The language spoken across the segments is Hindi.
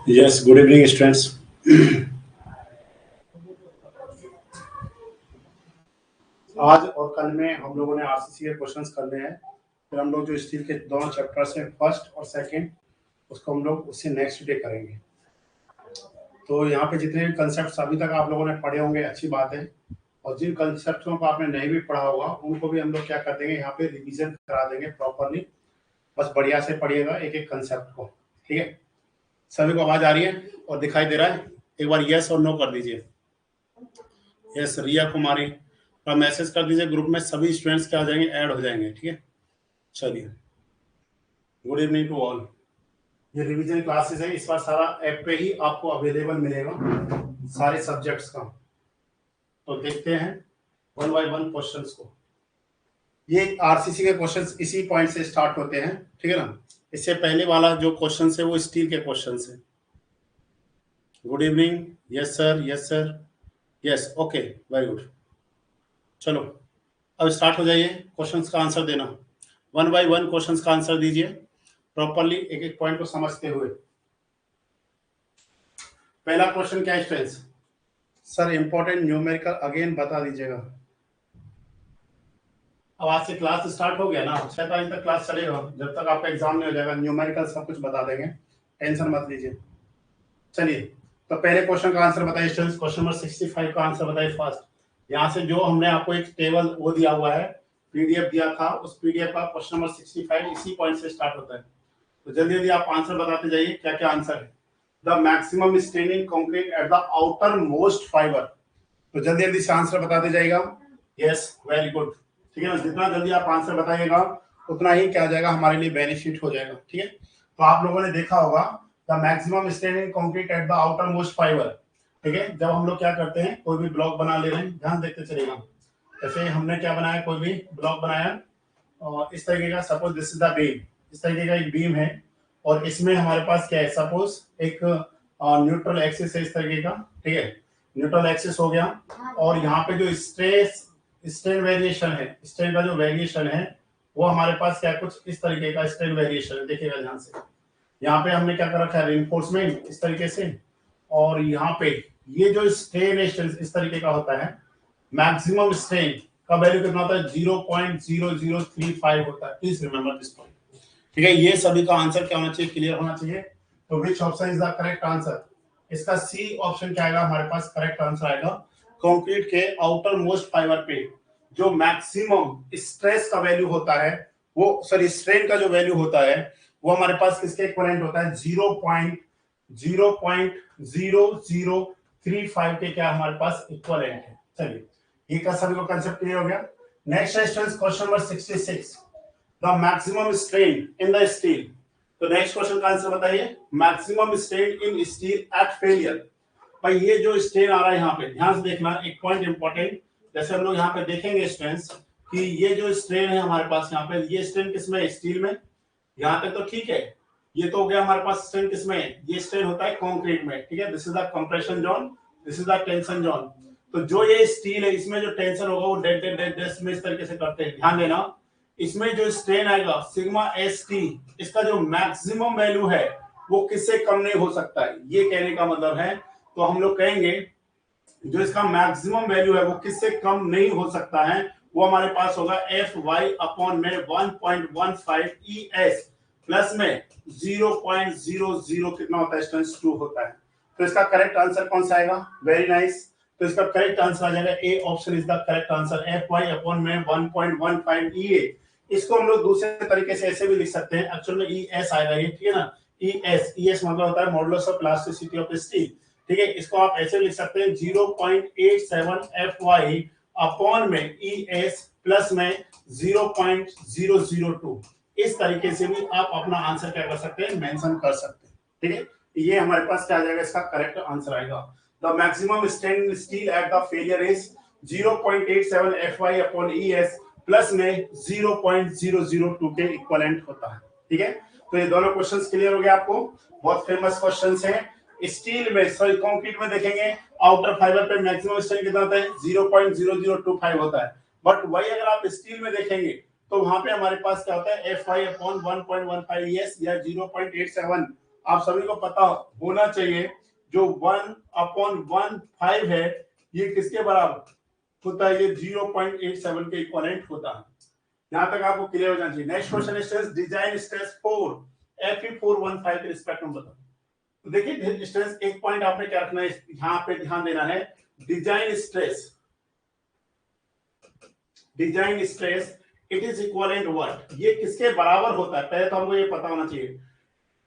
Yes, good evening, students. आज और कल में हम लोगों ने आरसीसी के क्वेश्चंस करने हैं। फिर हम लोग जो स्टील के दोनों चैप्टर्स हैं, फर्स्ट और सेकंड, उसको हम लोग उससे नेक्स्ट डे करेंगे। तो यहाँ पे जितने भी कंसेप्ट अभी तक आप लोगों ने पढ़े होंगे, अच्छी बात है। और जिन कंसेप्टों को आपने नहीं भी पढ़ा होगा, उनको भी हम लोग क्या कर देंगे, यहाँ पे रिविजन करा देंगे प्रॉपरली। बस बढ़िया से पढ़िएगा एक एक कंसेप्ट को, ठीक है। सभी को आवाज आ रही है और दिखाई दे रहा है? एक बार यस और नो कर दीजिए। यस, रिया कुमारी का मैसेज कर दीजिए ग्रुप में, सभी स्टूडेंट्स क्या आ जाएंगे, ऐड हो जाएंगे, ठीक है। चलिए, गुड इवनिंग टू ऑल। ये रिवीजन क्लासेस है, इस बार सारा ऐप पे ही आपको अवेलेबल मिलेगा सारे सब्जेक्ट्स का। तो देखते हैं वन बाय वन क्वेश्चंस को। ये आरसीसी के क्वेश्चंस इसी पॉइंट से स्टार्ट होते हैं, ठीक है ना। इससे पहले वाला जो क्वेश्चन है वो स्टील के क्वेश्चन है। Good evening, yes sir, yes sir, yes, okay, very good. चलो अब स्टार्ट हो जाइए क्वेश्चंस का आंसर देना। वन बाय वन क्वेश्चंस का आंसर दीजिए प्रॉपरली, एक एक पॉइंट को समझते हुए। पहला क्वेश्चन क्या है students? Sir important numerical again बता दीजिएगा। अब आज से क्लास स्टार्ट हो गया ना, 6 तारीख तक क्लास चलेगा, जब तक आपका एग्जाम नहीं हो जाएगा। न्यूमेरिकल सब कुछ बता देंगे, टेंशन मत लीजिए। चलिए, तो पहले क्वेश्चन का आंसर बताइए स्टूडेंट्स। क्वेश्चन नंबर 65 का आंसर बताइए फर्स्ट। यहाँ से जो हमने आपको एक टेबल वो दिया हुआ है, पीडीएफ दिया था, उस पीडीएफ का क्वेश्चन नंबर 65 इसी पॉइंट से स्टार्ट होता है। तो जल्दी जल्दी आप आंसर बताते जाइए, क्या क्या आंसर है। The maximum strain in concrete at the outer most fibre. तो जल्दी जल्दी से आंसर बताते जाइएगा। यस, वेरी गुड, ठीक है ना। जितना जल्दी आप आंसर बताइएगा उतना ही क्या जाएगा, हमारे लिए बेनिफिट हो जाएगा, ठीक है। तो आप लोगों ने देखा होगा the maximum strain in concrete at the outer most fibre, ठीक है। जब हम लोग क्या करते हैं, कोई भी ब्लॉक बना ले रहे हैं, ध्यान देखते चलेगा। जैसे हमने क्या बनाया, कोई भी ब्लॉक बनाया और इस तरीके का, suppose this is the beam, इस तरीके का एक बीम है और इसमें हमारे पास क्या है, सपोज एक न्यूट्रल एक्सिस है इस तरीके का, ठीक है। न्यूट्रल एक्सिस हो गया और यहाँ पे जो स्ट्रेन वेरिएशन है, स्ट्रेन का जो वेरिएशन है वो हमारे पास क्या, कुछ इस तरीके का स्ट्रेन वेरिएशन है। देखिएगा ध्यान से, यहाँ पे हमने क्या कर रखा है, रेनफोर्समेंट इस तरीके से, और यहाँ पे ये जो स्ट्रेन इस तरीके का होता है, मैक्सिमम स्ट्रेन का वैल्यू कितना होता है, 0.0035 होता है। प्लीज रिमेंबर दिस पॉइंट, ठीक है। ये सभी का आंसर क्या होना चाहिए, क्लियर होना चाहिए। तो which option is the correct answer? इसका सी ऑप्शन क्या आएगा हमारे पास, करेक्ट आंसर आएगा। कंक्रीट के आउटर मोस्ट फाइबर पे जो मैक्सिमम स्ट्रेस का वैल्यू होता है, वो सॉरी स्ट्रेन का जो वैल्यू होता है वो हमारे पास किसके इक्विवेलेंट होता है, 0.0035 के क्या हमारे पास इक्विवेलेंट है। चलिए, ये का सभी को कांसेप्ट क्लियर हो गया। Next question number 66, the maximum strain in the steel. तो नेक्स्ट क्वेश्चन का आंसर बताइए, maximum strain in steel at failure. भाई ये जो स्ट्रेन आ रहा है यहाँ पे, ध्यान से देखना, एक पॉइंट इंपॉर्टेंट। जैसे हम लोग यहाँ पे देखेंगे स्टूडेंट्स कि ये जो स्ट्रेन है हमारे पास यहाँ पे, ये स्ट्रेन किसमें है, स्टील में। यहाँ पे तो ठीक है, ये तो हो गया हमारे पास स्ट्रेन किसमें है, ये स्ट्रेन होता है कंक्रीट में, ठीक है। This is the compression zone, this is the tension zone. तो जो ये स्टील है इसमें जो टेंशन होगा वो डेड डेड डेड डेड में इस तरीके से करते हैं। ध्यान देना, इसमें जो स्ट्रेन आएगा सिग्मा एस टी, इसका जो मैक्सिमम वैल्यू है वो किससे कम नहीं हो सकता है, ये कहने का मतलब है। तो हम लोग कहेंगे जो इसका मैक्सिमम वैल्यू है वो किससे कम नहीं हो सकता है, वो हमारे पास होगा एफ वाई अपॉन में 1.15 ई एस प्लस में 0.00 कितना होता है स्टूडेंट्स, 2 होता है। तो इसका करेक्ट आंसर कौन सा आएगा, वेरी नाइस। तो इसका करेक्ट आंसर आ जाएगा A option is the correct answer, F y upon में 1.15 ई ए। इसको हम लोग दूसरे तरीके से ऐसे भी लिख सकते हैं, एक्चुअल में ई एस आएगा ये, ठीक है ना। ई एस मतलब होता है modulus of plasticity of steel, ठीक है। इसको आप ऐसे लिख सकते हैं 0.87 एफ वाई अपॉन में ई एस प्लस में 0.002। इस तरीके से भी आप अपना आंसर क्या कर सकते हैं, मेंशन कर सकते हैं, ठीक है। ये हमारे पास क्या आ जाएगा, इसका करेक्ट आंसर आएगा। The maximum strain steel at the failure is 0.87 FY upon ES plus में 0.002 के इक्विवेलेंट होता है, ठीक है। तो ये दोनों क्वेश्चंस क्लियर हो गए आपको, बहुत फेमस क्वेश्चंस हैं। स्टील में सॉरी कंक्रीट में देखेंगे आउटर फाइबर पे मैक्सिमम स्ट्रेन कितना होता है, 0.0025 होता है। बट वही अगर आप स्टील में देखेंगे तो वहां पे हमारे पास क्या होता है, FY अपॉन 1.15 ES या 0.87 आप सभी को पता होना चाहिए जो 1/15 है ये किसके बराबर होता है, ये 0.87 के इक्विवेलेंट होता है। यहां तक आपको क्लियर हो जाना चाहिए। Next question stress design stress 4 Fe415 के रिस्पेक्ट में बताओ। तो देखिए स्ट्रेस एक पॉइंट आपने क्या रखना है, यहां पे ध्यान देना है, design stress it is equivalent what, ये किसके बराबर होता है, पहले तो हमको ये पता होना चाहिए।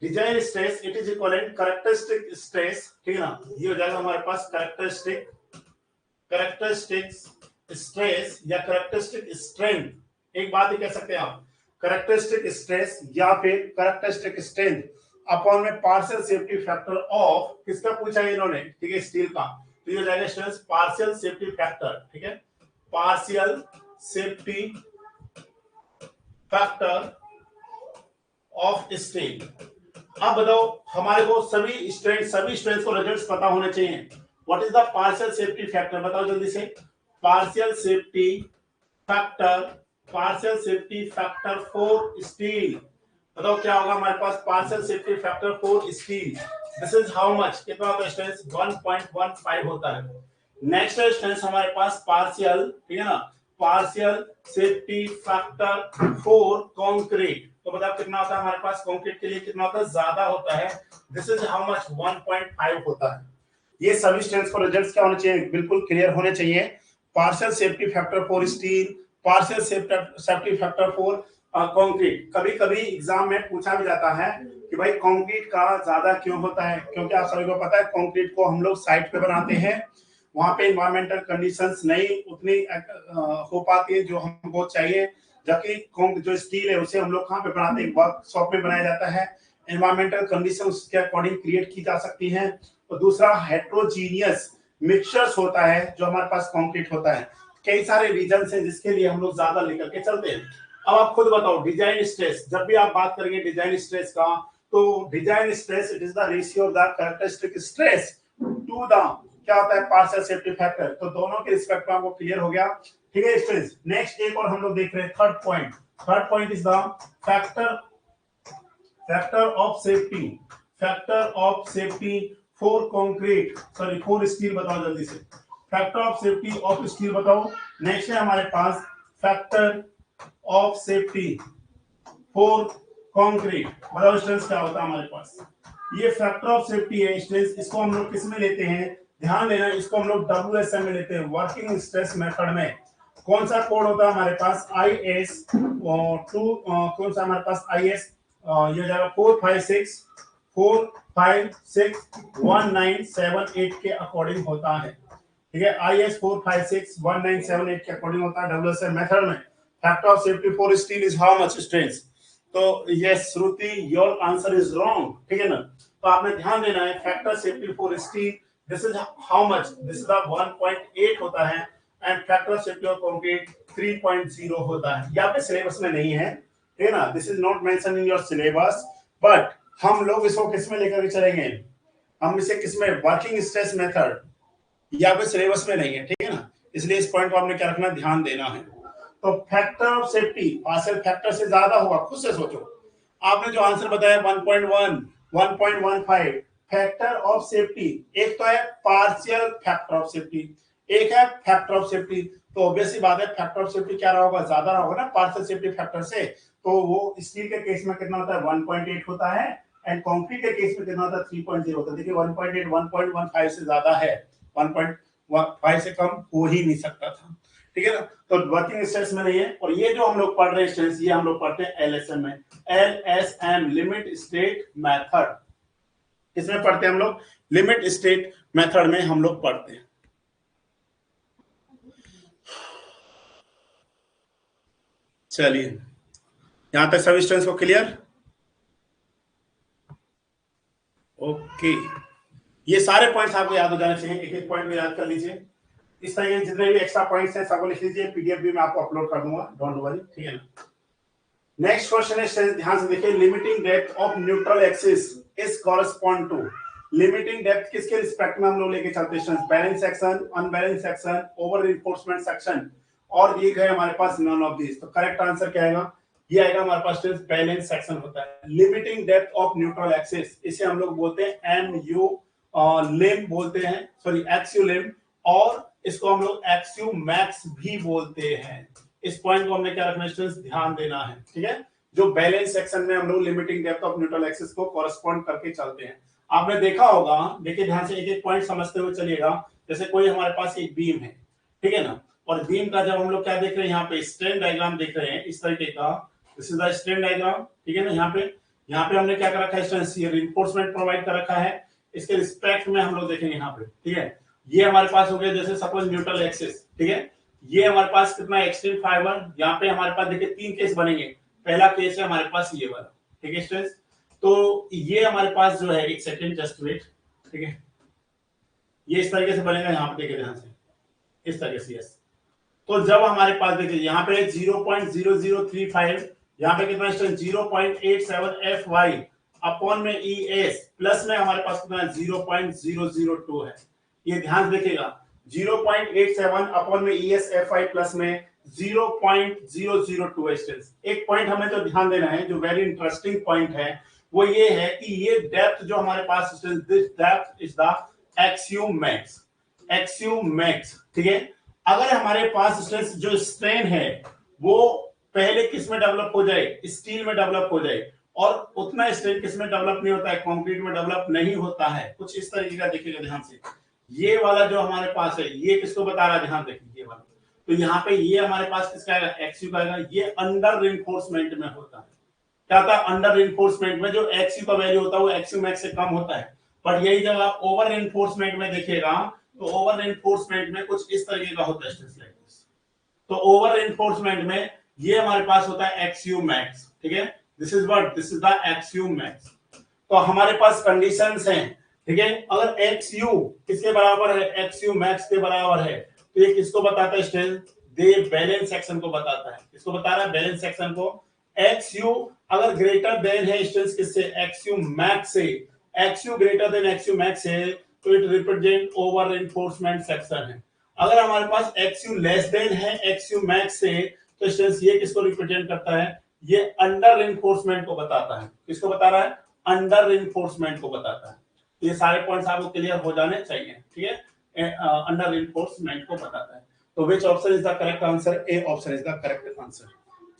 Design stress it is equivalent characteristic stress, ठीक है ना, ये हो जाएगा हमारे पास कैरेक्टरिस्टिक स्ट्रेस या कैरेक्टरिस्टिक स्ट्रेंथ। एक बात ही कह सकते हैं आप, कैरेक्टरिस्टिक स्ट्रेस या फिर कैरेक्टरिस्टिक स्ट्रेंथ अपॉन में पार्शियल सेफ्टी फैक्टर ऑफ, किसका पूछा है इन्होंने, ठीक है, स्टील का, तो ये हो जाएगा स्ट्रेस पार्शियल सेफ्टी फैक्टर, ठीक है, partial safety factor of steel. अब बताओ हमारे को सभी स्ट्रेंथ को रिजल्ट्स पता होने चाहिए। What is the partial safety factor, बताओ जल्दी से। Partial safety factor for steel, बताओ क्या होगा हमारे पास, partial safety factor for steel, this is how much, कितना होता है स्ट्रेंथ, 1.15 होता है। नेक्स्ट है स्ट्रेंथ हमारे पास पार्शियल, ठीक है ना, partial safety factor for concrete, तो बताओ कितना होता है हमारे पास, कंक्रीट के लिए कितना होता है, ज्यादा होता है, दिस इज हाउ मच, 1.5 होता है। ये सभी स्ट्रेंथ को रिजल्ट्स क्या होने चाहिए, बिल्कुल क्लियर होने चाहिए। Partial safety factor for steel, partial safety factor for concrete. कभी कभी एग्जाम में पूछा भी जाता है कि भाई कंक्रीट का ज्यादा क्यों होता है, क्योंकि आप सभी को पता है कंक्रीट को हम लोग साइट पे बनाते हैं, वहां पे एनवायरमेंटल कंडीशंस नहीं उतनी हो पाती है जो हमको चाहिए, जबकि जो स्टील है उसे हम लोग कहाँ पे बनाते हैं, वर्कशॉप में बनाया जाता है, एनवायरमेंटल कंडीशन उसके अकॉर्डिंग क्रिएट की जा सकती हैं। और दूसरा हेट्रोजीनियस मिक्सचर्स होता है जो हमारे पास कंक्रीट होता है, कई सारे रीजंस हैं जिसके लिए हम लोग ज्यादा लेकर के चलते हैं। अब आप खुद बताओ डिजाइन स्ट्रेस, जब भी आप बात करेंगे डिजाइन स्ट्रेस का, तो design stress it is the ratio of the characteristic stress to the क्या होता है, पार्शियल सेफ्टी फैक्टर। तो दोनों के रिस्पेक्ट में आपको क्लियर हो गया, ठीक है स्ट्रेस। नेक्स्ट एक और हम लोग देख रहे हैं third point is the factor of safety for concrete, sorry for steel, बताओ जल्दी से, factor of safety of steel बताओ। नेक्स्ट है हमारे पास factor of safety for concrete, बताओ स्ट्रेस क्या होता है हमारे पास, ये फैक्टर ऑफ सेफ्टी है स्ट्रेस, इसको हम लोग किस में लेते हैं, ध्यान देना, इसको हम लोग WSM में लेते हैं, वर्किंग स्ट्रेस मेथड में। कौन सा कोड होता है हमारे पास, IS 2, कौन सा हमारे पास IS, ये जाएगा 4561978 के अकॉर्डिंग होता है, ठीक है, IS 4561978 के अकॉर्डिंग होता है WSM मेथड में। Factor of safety for steel is how much strength, तो yes Shruti your answer is wrong, ठीक है ना, तो आपने ध्यान देना है factor safety for steel this is how much, this is 1.8 होता है, and factor safety of concrete 3.0 होता है। यहाँ पे सिलेबस में नहीं है, ठीक है ना, this is not mention in your syllabus, but हम लोग इसको किस में लेकर चलेंगे, हम इसे किस में, वर्किंग स्ट्रेस मेथड, यहाँ पे सिलेबस में नहीं है, ठीक है ना, इसलिए इस पॉइंट को आपने क्या रखना, ध्यान देना है। तो factor of safety partial factor से ज्यादा होगा, खुद से सोचो, आपने जो आंसर बताया 1.1 1.15 फैक्टर ऑफ सेफ्टी, एक तो है पार्शियल फैक्टर ऑफ सेफ्टी, एक है फैक्टर ऑफ सेफ्टी, तो ऑब्वियसली बात है फैक्टर ऑफ सेफ्टी क्या रहा होगा, ज्यादा रहा होगा ना पार्शियल सेफ्टी फैक्टर से, तो वो स्टील के केस में कितना होता है 1.8 होता है, एंड कंक्रीट के केस में कितना होता है 3.0 होता है। देखिए 1.8 1.15 से ज्यादा है, 1.5 से कम हो ही नहीं सकता था, ठीक है ना, तो वर्किंग स्ट्रेस में नहीं है। और ये जो हम लोग पढ़ रहे हैं स्ट्रेस, ये हम लोग पढ़ते हैं LSM में, LSM लिमिट स्टेट मेथड, इसमें पढ़ते हैं हम लोग, लिमिट स्टेट मेथड में हम लोग पढ़ते हैं। चलिए यहां तक सभी स्ट्रेस को क्लियर, ओके, ये सारे पॉइंट्स आपको याद हो जाने चाहिए, एक एक पॉइंट में याद कर लीजिए। इस तरह के जितने भी एक्स्ट्रा पॉइंट्स हैं सबको लिख लीजिए, पीडीएफ भी मैं आपको अपलोड कर दूंगा, डोंट वरी, ठीक है ना। नेक्स्ट क्वेश्चन है, ध्यान से देखिए, limiting depth of neutral axis is correspond to, limiting depth किसके रिस्पेक्ट में हम लोग लेके चलते हैं, balance section, unbalance section, over reinforcement section, और दिए गए हमारे पास नन ऑफ दिस, तो करेक्ट आंसर क्या आएगा, ये आएगा हमारे पास बैलेंस सेक्शन होता है। Limiting depth of neutral axis, इसे हम लोग बोलते हैं एमयू लिम बोलते हैं, सॉरी एक्सयू लिम, और इसको हम लोग एक्सयू मैक्स भी बोलते हैं। इस पॉइंट को हमने क्या रखना है, ध्यान देना है, ठीक है। जो बैलेंस सेक्शन में हम लोग limiting depth of neutral axis को कॉरेस्पॉन्ड करके चलते हैं। आपने देखा होगा, देखिए ध्यान से एक एक पॉइंट समझते हुए चलिएगा। जैसे कोई हमारे पास एक बीम है, ठीक है ना, और बीम का जब हम लोग क्या देख रहे हैं, यहाँ पे स्ट्रेन डायग्राम देख रहे हैं इस तरीके का, this is the strain diagram, ठीक है ना। यहाँ पे हमने क्या कर रखा है, रिइंफोर्समेंट प्रोवाइड कर रखा है। इसके रिस्पेक्ट में हम लोग देखेंगे यहाँ पे, ठीक है। ये हमारे पास हो गया जैसे सपोज न्यूट्रल एक्सिस, ठीक है। ये हमारे पास कितना एक्सट्रीम फाइबर, यहाँ पे हमारे पास देखिए 3 केस बनेंगे। पहला केस है हमारे पास ये वाला, ठीक है स्टूडेंट्स। तो ये हमारे पास जो है, एक सेकंड जस्ट वेट, ठीक है, ये इस तरीके से बनेगा। यहाँ पे देखिए ध्यान से, इस तरीके से, यस। तो जब हमारे पास देखिए यहाँ पे 0.0035, यहाँ पे कितना स्टूडेंट 0.87 FY अपॉन में ES, प्लस में हमारे पास कितना 0.002 है। ये ध्यान देखिएगा, 0.87 अपॉन में ES FY प्लस में 0.002 है। एक पॉइंट हमें तो ध्यान देना है, जो वेरी इंटरेस्टिंग पॉइंट है, वो ये है कि ये डेप्थ जो हमारे पास, this depth is the XU max, ठीक है। अगर हमारे पास जो स्ट्रेन है वो पहले किस में डेवलप हो जाए, स्टील में डेवलप हो जाए, और उतना स्ट्रेन किस में डेवलप नहीं होता है, कंक्रीट में डेवलप नहीं होता है। कुछ इस तरीके का देखिएगा ध्यान से, ये वाला जो हमारे पास है, ये किसको बता रहा है, ध्यान देखिए ये वाला। तो यहाँ पे ये हमारे पास किसका आएगा, एक्सयू का आएगा। ये अंडर रिइंफोर्समेंट में होता है। क्या होता है, अंडर रिइंफोर्समेंट में जो एक्सयू का वैल्यू होता है वो एक्सयू मैक्स से कम होता है। बट यही जब आप ओवर रिइंफोर्समेंट में देखिएगा, तो ओवर रिइंफोर्समेंट में कुछ इस तरीके का होता है। तो ओवर रिइंफोर्समेंट में ये हमारे पास होता है एक्सयू मैक्स, ठीक है। This is the एक्सयू max. तो हमारे पास कंडीशंस हैं, ठीक है। अगर एक्सयू किसके बराबर है, एक्सयू मैक्स के बराबर है, तो ये किसको बताता है स्ट्रेन, दे बैलेंस सेक्शन को बताता है। किसको बता रहा है, बैलेंस सेक्शन को। एक्सयू अगर ग्रेटर देन है स्ट्रेन किससे, एक्सयू मैक्स से, एक्सयू ग्रेटर देन एक्सयू मैक्स है, तो it represent over reinforcement section है। अगर हमारे पास एक्सयू लेस देन है एक्सयू मैक्स से, तो स्ट्रेन ये किसको रिप्रेजेंट करता है, ये अंडर रिइंफोर्समेंट को बताता है। किसको बता रहा है, अंडर रिइंफोर्समेंट को बताता है। ये सारे पॉइंट्स आपको क्लियर हो जाने चाहिए, ठीक है। अंडर रिइंफोर्समेंट को बताता है। तो which option is the correct answer, A option is the correct answer.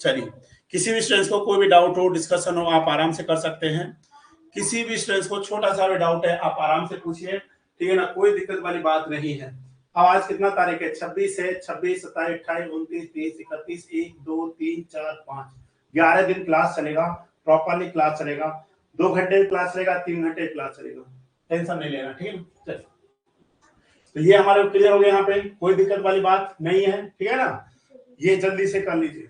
चलिए, किसी भी स्टूडेंट्स को कोई भी डाउट हो, डिस्कशन हो, आप आराम से कर सकते हैं। किसी भी स्टूडेंट्स को छोटा सा भी डाउट है, आप आराम से पूछिए, ठीक है ना, कोई दिक्कत वाली बात नहीं है। अब आज कितना तारीख है, 26 है, 26, 27, 28, 29, 30, 31, 1, 2, 3, 4, 5, 11 दिन क्लास चलेगा, प्रॉपरली क्लास चलेगा। 2 घंटे क्लास चलेगा, 3 घंटे क्लास चलेगा, टेंशन नहीं लेना, ठीक है। चलिए, तो ये हमारे क्लियर हो गया, यहाँ पे कोई दिक्कत वाली बात नहीं है, ठीक है ना। ये जल्दी से कर लीजिए।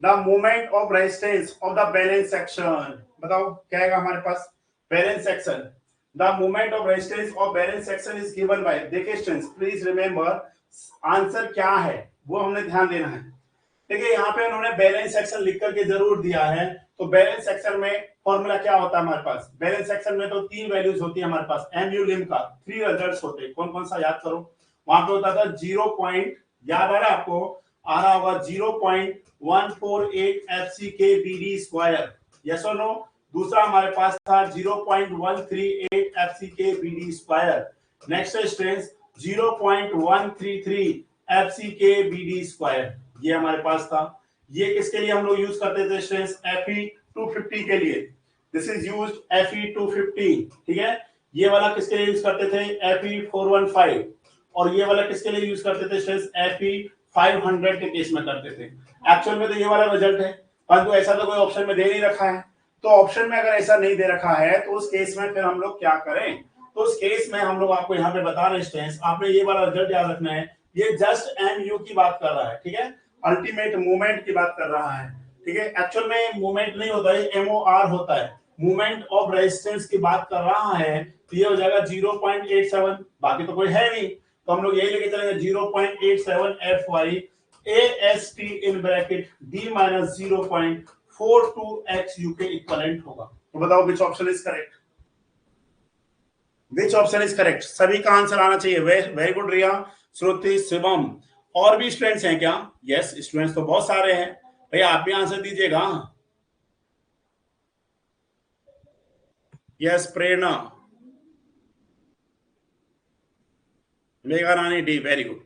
The moment of resistance of the balance section, बताओ क्या आएगा हमारे पास, balance section. The moment of resistance of balance section is given by, देखिए स्टूडेंट्स प्लीज रिमेंबर, आंसर क्या है वो हमने ध्यान देना है। देखिए यहाँ पे उन्होंने बैलेंस सेक्शन लिख करके जरूर दिया है। तो बैलेंस सेक्शन में फॉर्मूला क्या होता है हमारे पास, बैलेंस सेक्शन में तो 3 वैल्यूज होती है हमारे पास, एमयू लिम का 3 रिजल्ट्स होते हैं। कौन कौन सा याद करो, वहां पे होता था 0 पॉइंट, याद आ रहा है आपको, आ रहा होगा 0.148 FCK BD स्क्वायर, यस और नो। दूसरा हमारे पास था 0.138 FCK BD square. Next strength 0.133 FCK BD square, ये हमारे पास था। ये किसके लिए हम लोग यूज करते थे स्ट्रेंथ, Fe250 के लिए। दिस इज यूज्ड Fe250, ठीक है। ये वाला किसके लिए यूज करते थे, Fe415, और ये वाला किसके लिए यूज करते थे स्ट्रेंथ, Fe500 के केस में करते थे। एक्चुअल में तो ये वाला रिजल्ट है, परंतु ऐसा तो कोई ऑप्शन में दे नहीं रखा है। तो ऑप्शन में अगर ऐसा नहीं दे रखा है, तो उस केस में फिर हम लोग क्या करें, तो उस केस में हम लोग आपको यहाँ पे बता रहे हैं, आपने ये वाला रिजल्ट याद रखना है। ये जस्ट एमयू की बात कर रहा है, ठीक है, अल्टीमेट मूवमेंट की बात कर रहा है, ठीक है। एक्चुअल में मूवमेंट नहीं होता है, MOR होता है, मूवमेंट ऑफ रेजिस्टेंस की बात कर रहा है। तो ये हो जाएगा 0.87, बाकी तो कोई है नहीं, तो हम लोग यही लेके चलेंगे 0.87 FY AST in bracket D minus 0.42XU के इक्विवेलेंट होगा। तो बताओ which option is correct, which option is correct. सभी का आंसर आना चाहिए। वेरी गुड रिया, श्रुति, शिवम। और भी स्टूडेंट्स हैं क्या, यस स्टूडेंट्स तो बहुत सारे हैं भैया, आप भी आंसर दीजिएगा। यस प्रेरणा, मेघा रानी डी, वेरी गुड।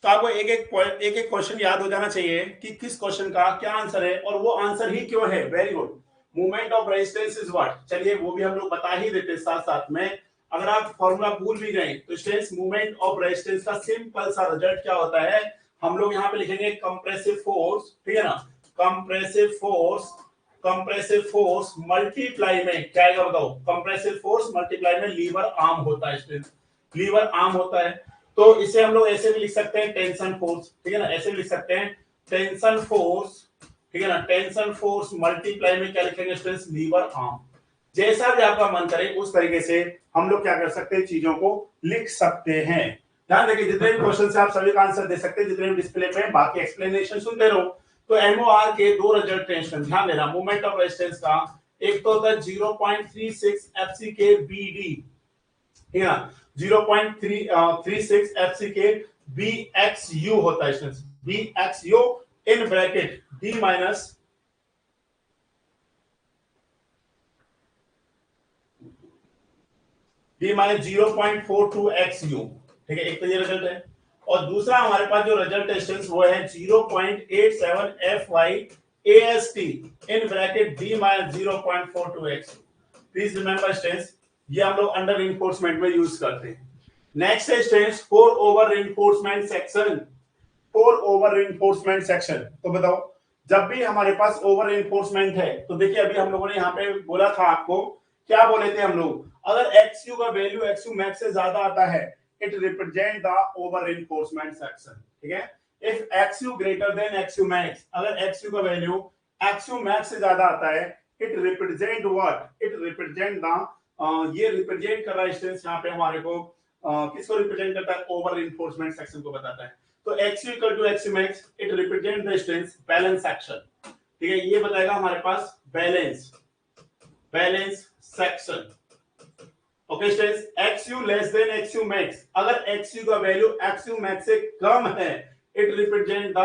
तो आपको एक एक क्वेश्चन याद हो जाना चाहिए कि किस क्वेश्चन का क्या आंसर है और वो आंसर ही क्यों है। Very good. Movement of resistance is what, चलिए वो भी हम लोग बता ही देते साथ साथ में। अगर आप फॉर्मूला भूल भी गए तो स्ट्रेस मूवमेंट ऑफ रेजिस्टेंस का सिंपल सा रिजल्ट क्या होता है, हम लोग यहाँ पे लिखेंगे कंप्रेसिव फोर्स, ठीक है ना, कंप्रेसिव फोर्स मल्टीप्लाई में क्या आएगा बताओ, कंप्रेसिव फोर्स मल्टीप्लाई में लीवर आर्म होता है, स्ट्रेस लीवर आर्म होता है। तो इसे हम लोग ऐसे भी लिख सकते हैं टेंशन फोर्स, ठीक है ना, ऐसे भी लिख सकते हैं टेंशन फोर्स, ठीक है ना, टेंशन फोर्स मल्टीप्लाई में क्या लिखेंगे स्ट्रेस लीवर आर्म। जैसा भी आपका मन करे उस तरीके से हम लोग क्या कर सकते हैं, चीजों को लिख सकते हैं। ध्यान देखिए जितने भी क्वेश्चन से आप सभी का आंसर दे सकते हैं, जितने भी डिस्प्ले पे, बाकी एक्सप्लेनेशन सुनते रहो। तो एमओआर के दो रिजल्ट टेंशन ध्यान देना, मूवमेंट ऑफ रेजिस्टेंस का एक तो होता है 0.36 एफसीके बीडी, ठीक है ना, 0.36 एफसीके बीएक्सयू होता है, BXU in bracket D minus 0.42xu, ठीक है, एक तो ये रिजल्ट है। और दूसरा हमारे पास जो रिजल्ट है वो है 0.87 FYAST in bracket d minus 0.42x। Please remember strength, ये हम लोग अंडर रिइंफोर्समेंट में यूज करते हैं। नेक्स्ट है strength 4 over reinforcement section, 4 over reinforcement section. तो बताओ जब भी हमारे पास ओवर रिइंफोर्समेंट है तो देखिए अभी हम लोगों ने यहाँ पे बोला था आपको, क्या बोले थे हम लोग, अगर XU का वैल्यू XU मैक्स से ज्यादा आता है it represent the over reinforcement section, ठीक है। If XU greater than XU max, अगर XU का वैल्यू XU मैक्स से ज्यादा आता है it represent what, it represent the ये रिप्रेजेंट कर रहा है स्ट्रेंथ यहाँ पे हमारे को किसको रिप्रेजेंट करता है, ओवर रिइंफोर्समेंट सेक्शन को बताता है। तो XU equal to XU max it represent the strength balance section, ठीक है, ये बताएगा हमारे पास balance section. Okay students, XU less than XU max, अगर XU का वैल्यू XU मैक्स से कम है it represent the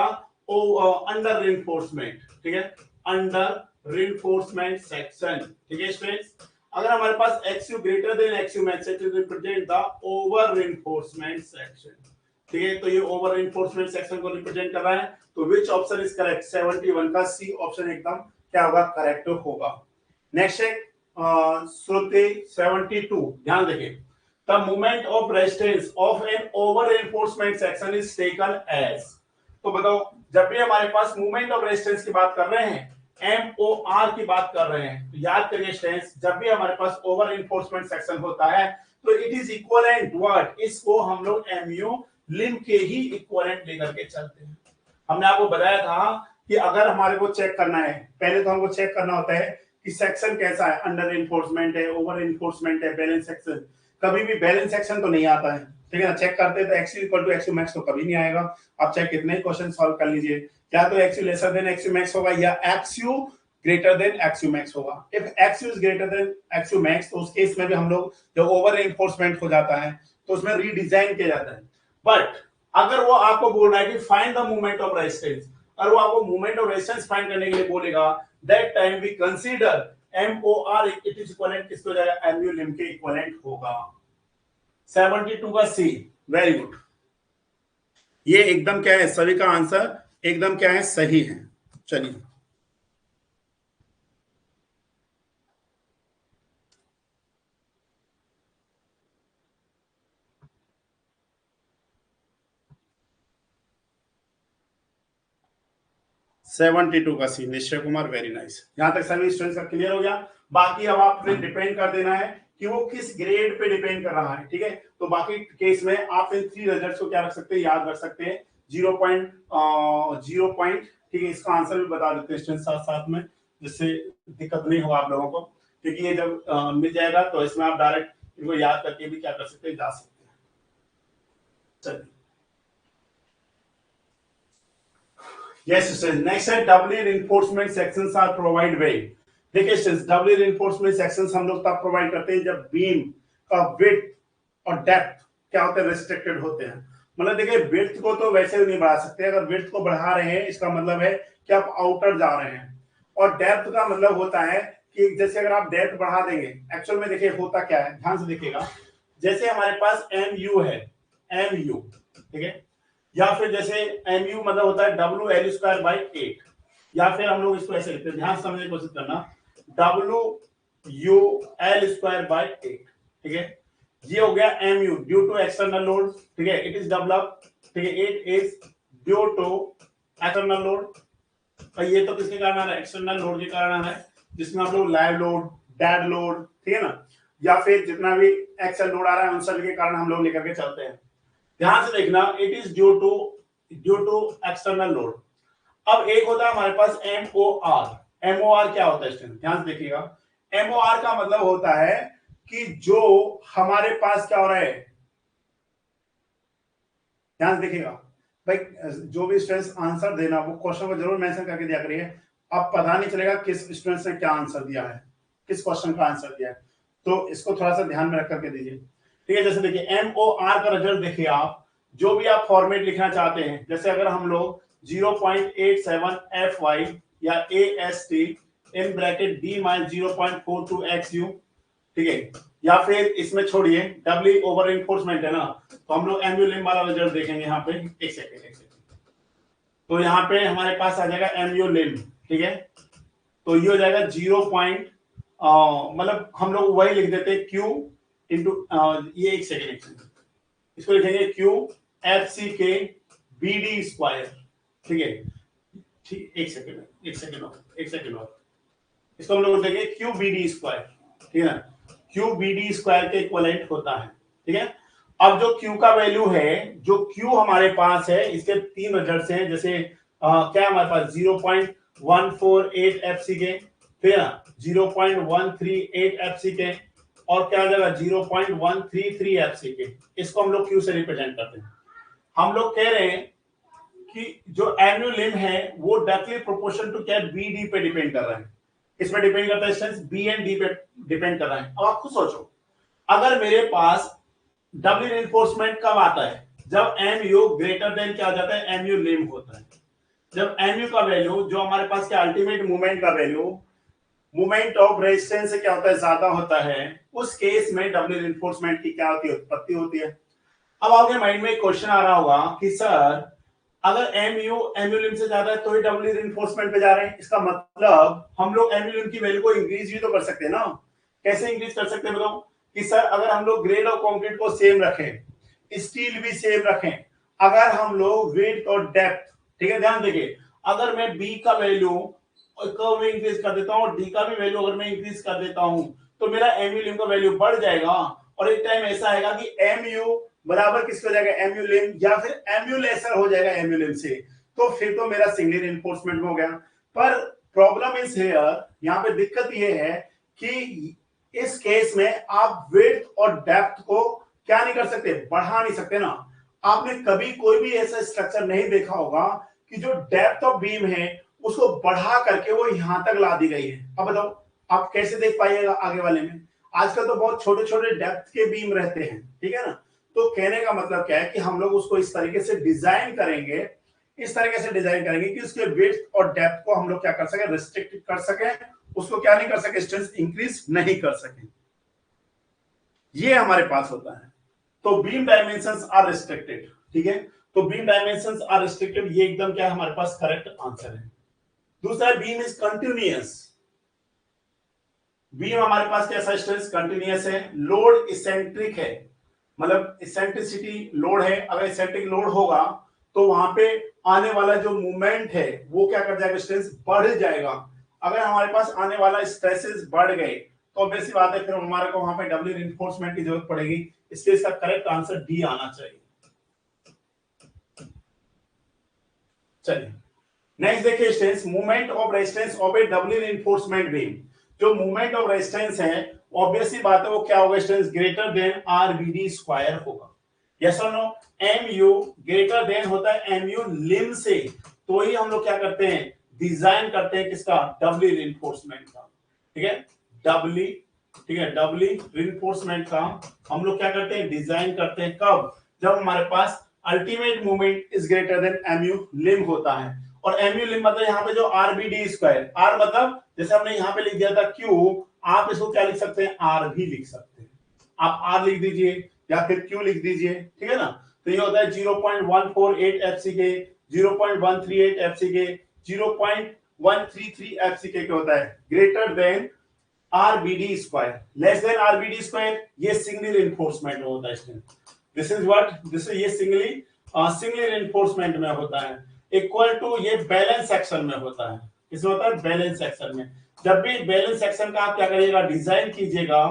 under reinforcement, ठीक है, अंडर रिइंफोर्समेंट सेक्शन, ठीक है स्टूडेंट्स। अगर हमारे पास XU greater than XU max it represent the over reinforcement section, ठीक है। तो ये ओवर रिइंफोर्समेंट सेक्शन को रिप्रेजेंट कर रहा है। तो विच ऑप्शन इज करेक्ट, 71 का सी ऑप्शन एकदम क्या होगा, करेक्ट होगा। नेक्स्ट है श्रुति 72, ध्यान देखिए, the moment of resistance of an over reinforcement section is taken as. तो बताओ जब भी हमारे पास मोमेंट ऑफ रेजिस्टेंस की बात कर रहे हैं, MOR की बात कर रहे हैं, तो याद करिए स्टूडेंट्स जब भी हमारे पास ओवर रिइंफोर्समेंट सेक्शन होता है तो इट इज इक्विवेलेंट व्हाट, इसको हम लोग MU लिम के ही इक्विवेलेंट लेकर के चलते हैं। हमने आपको बताया था कि अगर हमारे को चेक करना है, पहले तो हमको चेक करना होता है कि सेक्शन कैसा है, अंडर इन्फोर्समेंट है, ओवर इन्फोर्समेंट है, बैलेंस सेक्शन। कभी भी बैलेंस सेक्शन तो नहीं आता है, ठीक है ना, चेक करते हैं तो XU equal to XU max तो कभी नहीं आएगा। आप चाहे कितने ही क्वेश्चन सॉल्व कर लीजिए, या तो XU lesser than XU max होगा या XU greater than XU max होगा। If XU is greater than XU max तो उस केस में भी हम लोग जब ओवर इन्फोर्समेंट हो जाता है तो उसमें रीडिजाइन किया जाता है। बट अगर वो आपको बोल रहा है कि find the moment of resistance, और वो आपको मोमेंट ऑफ रेजिस्टेंस फाइंड करने के लिए बोलेगा, that time we consider MOR it is equivalent किसको जाएगा, MU लिम के इक्विवेलेंट होगा। 72 का सी, वेरी गुड, ये एकदम क्या है, सभी का आंसर एकदम क्या है, सही है। चलिए सेवेंटी टू का सी, निश्चय कुमार, वेरी नाइस। यहां तक सभी स्टूडेंट्स का क्लियर हो गया। बाकी अब आपने डिपेंड कर देना है कि वो किस ग्रेड पे डिपेंड कर रहा है, ठीक है। तो बाकी केस में आप इन 3 रिजल्ट्स को क्या रख सकते हैं, याद रख सकते हैं। 0 पॉइंट, ठीक है, इसका आंसर भी बता देते हैं स्टूडेंट्स साथ साथ में, जिससे दिक्कत नहीं होगा आप लोगों को, क्योंकि ये जब मिल जाएगा तो इसमें आप डायरेक्ट इनको याद करके भी क्या कर सकते हैं, जा सकते हैं। चलिए Yes, students. Next है doubly reinforcement sections are provided by। देखिए students, doubly reinforcement sections हम लोग तब प्रोवाइड करते हैं जब बीम का width और डेप्थ क्या होते हैं, रेस्ट्रिक्टेड होते हैं। मतलब देखिए विड्थ को तो वैसे भी नहीं बढ़ा सकते, अगर विड्थ को बढ़ा रहे हैं इसका मतलब है कि आप आउटर जा रहे हैं, और डेप्थ का मतलब होता है कि जैसे अगर आप डेप्थ बढ़ा देंगे, एक्चुअल में देखिए होता क्या है, ध्यान से देखिएगा। जैसे हमारे पास MU है, MU, ठीक है, या फिर जैसे MU मतलब होता है WL²/8, या फिर हम लोग इसको ऐसे लिखते हैं, ध्यान से समझने की कोशिश करना, WUL²/8, ठीक है। ये हो गया MU due to external load, ठीक है, इट इज डेवलप, ठीक है, it is due to external load. और ये तो किसके कारण आ रहा है, एक्सटर्नल लोड के कारण आ रहा है, जिसमें हम लोग लाइव लोड, डेड लोड, ठीक है ना, या फिर जितना भी एक्सल लोड आ रहा है उन सब के कारण हम लोग लेकर के चलते हैं। ध्यान से देखना, it is due to external load. अब एक होता है हमारे पास MOR। MOR क्या होता है स्टूडेंट, ध्यान से देखिएगा। MOR का मतलब होता है कि जो हमारे पास क्या हो रहा है, ध्यान से देखिएगा भाई, जो भी स्टूडेंट्स आंसर देना वो क्वेश्चन को जरूर मेंशन करके दिया करिए। अब पता नहीं चलेगा किस स्टूडेंट्स ने क्या आंसर दिया है, किस क्वेश्चन का आंसर दिया है, तो इसको थोड़ा सा ध्यान में रख करके दीजिए, ठीक है। जैसे देखिए MOR का रिजल्ट देखिए, आप जो भी आप फॉर्मेट लिखना चाहते हैं, जैसे अगर हम लोग 0.87 FY या AST in bracket D - 0.42 XU, ठीक है, या फिर इसमें छोड़िए डब्ल्यू ओवर रिइंफोर्समेंट है ना, तो हम लोग MU लिम वाला रिजल्ट देखेंगे यहाँ पे। एक सेकेंड, तो यहाँ पे हमारे पास आ जाएगा MU लिम, ठीक है, तो ये हो जाएगा 0. मतलब हम लोग वही लिख देते हैं Q इंटू ये, एक सेकेंड, इसको लिखेंगे Q FCK BD², ठीक है, ठीक, एक सेकेंड और इसको हम लोग लिखेंगे QBD², ठीक है ना, QBD² के इक्विवेलेंट होता है, ठीक है। अब जो Q का वैल्यू है, जो Q हमारे पास है, इसके तीन रिजल्ट्स हैं, जैसे क्या हमारे पास 0.148 FCK, फिर 0.138 FCK, और क्या हो जाएगा 0.133 FCK। इसको हम लोग Q से रिप्रेजेंट करते हैं। हम लोग कह रहे हैं कि जो MU लिम है वो डायरेक्टली प्रोपोर्शनल टू क्या BD पे डिपेंड कर रहा है, इसमें डिपेंड करता है स्ट्रेंथ B एंड D पे डिपेंड कर रहा है। अब आप खुद सोचो, अगर मेरे पास डब्ल्यू रिइंफोर्समेंट कब आता है, जब MU ग्रेटर देन क्या हो जाता है, MU लिम होता है। जब MU का वैल्यू, जो हमारे पास क्या अल्टीमेट मूवमेंट का वैल्यू मूवमेंट ऑफ रेजिस्टेंस से क्या होता है, ज्यादा होता है, उस केस में डब्ल्यू रिइंफोर्समेंट की क्या होती है, उत्पत्ति होती है। अब आपके माइंड में एक क्वेश्चन आ रहा होगा कि सर अगर MU लिम से ज्यादा है तो ही डब्ल्यू रिइंफोर्समेंट पे जा रहे हैं, इसका मतलब हम लोग MU लिम की वैल्यू को इंक्रीज भी तो कर सकते हैं ना। कैसे इंक्रीज कर सकते हैं बताओ, कि सर अगर हम लोग ग्रेड ऑफ कंक्रीट को सेम रखें, स्टील भी सेम रखें, अगर हम लोग वेट और डेप्थ, ठीक है, ध्यान देखिए, अगर मैं B का वैल्यू को मैं इंक्रीज कर देता हूं और D का भी वैल्यू अगर मैं इंक्रीज कर देता हूं, तो मेरा MU लिम का वैल्यू बढ़ जाएगा, और एक टाइम ऐसा आएगा कि MU बराबर किसको हो जाएगा, MU लिम, या फिर MU लेसर हो जाएगा MU लिम से, तो फिर तो मेरा सिंगल रिइंफोर्समेंट हो गया। पर प्रॉब्लम इज हियर, यहाँ पे दिक्कत ये है कि इस केस में आप विड्थ और डेप्थ को क्या नहीं कर सकते, बढ़ा नहीं सकते ना। आपने कभी कोई भी ऐसा स्ट्रक्चर नहीं देखा होगा कि जो डेप्थ ऑफ बीम है उसको बढ़ा करके वो यहां तक ला दी गई है। अब बताओ आप कैसे देख पाइएगा आगे वाले में, आजकल तो बहुत छोटे छोटे डेप्थ के बीम रहते हैं, ठीक है ना। तो कहने का मतलब क्या है कि हम लोग उसको इस तरीके से डिजाइन करेंगे, इस तरीके से डिजाइन करेंगे कि उसके विड्थ और डेप्थ को हम लोग क्या कर सके, रिस्ट्रिक्ट कर सके, उसको क्या नहीं कर सके, स्ट्रेंथ इंक्रीज नहीं कर सके। ये हमारे पास होता है। तो बीम डायमेंशंस आर रिस्ट्रिक्टेड, ठीक है, तो बीम डायमेंशंस आर रिस्ट्रिक्टेड, ये एकदम क्या हमारे पास करेक्ट आंसर है। दूसरा, बीम इज कंटिन्यूअस। बीम हमारे पास कैसा स्ट्रेंथ, कंटिन्यूअस है। लोड इसेंट्रिक है, मतलब इसेंट्रिसिटी लोड है, अगर इसेंट्रिक लोड होगा तो वहां पे आने वाला जो मूवमेंट है वो क्या कर जाएगा, स्ट्रेस बढ़ जाएगा। अगर हमारे पास आने वाला स्ट्रेसेस बढ़ गए तो ऑब्वियसली बात है फिर हमारे को वहां पे डब्ल्यू रिइंफोर्समेंट की जरूरत पड़ेगी, इसलिए इसका करेक्ट आंसर डी आना चाहिए। चलिए नेक्स्ट देखिए stress, movement of resistance of A W reinforcement beam. जो मूवमेंट ऑफ रेजिस्टेंस है ऑब्वियसली बात है वो क्या होगा, स्ट्रेस ग्रेटर देन RBD² होगा। यस और नो, MU ग्रेटर देन होता है MU लिम से, तो ही हम लोग क्या करते हैं, डिजाइन करते हैं किसका, डब्ल्यू रिइंफोर्समेंट का, ठीक है, डब्ल्यू, ठीक है, डब्ल्यू रिइंफोर्समेंट का हम लोग क्या करते हैं, डिजाइन करते हैं कब, जब हमारे पास ultimate movement is greater than MU lim होता है। और एमयू लिम मतलब यहाँ पे जो आरबीडी स्क्वायर, आर मतलब जैसे हमने यहाँ पे लिख दिया था क्यू, आप इसको क्या लिख सकते हैं, आर भी लिख सकते हैं। आप आर लिख दीजिए या फिर क्यू लिख दीजिए, ठीक है ना। तो ये होता है 0.148 एफसीके, 0.138 एफसीके, 0.133 एफसीके के होता है, greater than RBD square, less than RBD square, ये सिंगली रिइंफोर्समेंट में होता है student. This is what, this ये सिंगली रिइंफोर्समेंट में होता है। इक्वल टू ये बैलेंस सेक्शन में होता है, इसमें होता है बैलेंस सेक्शन में। जब भी बैलेंस सेक्शन का आप क्या करिएगा, डिजाइन कीजिएगा,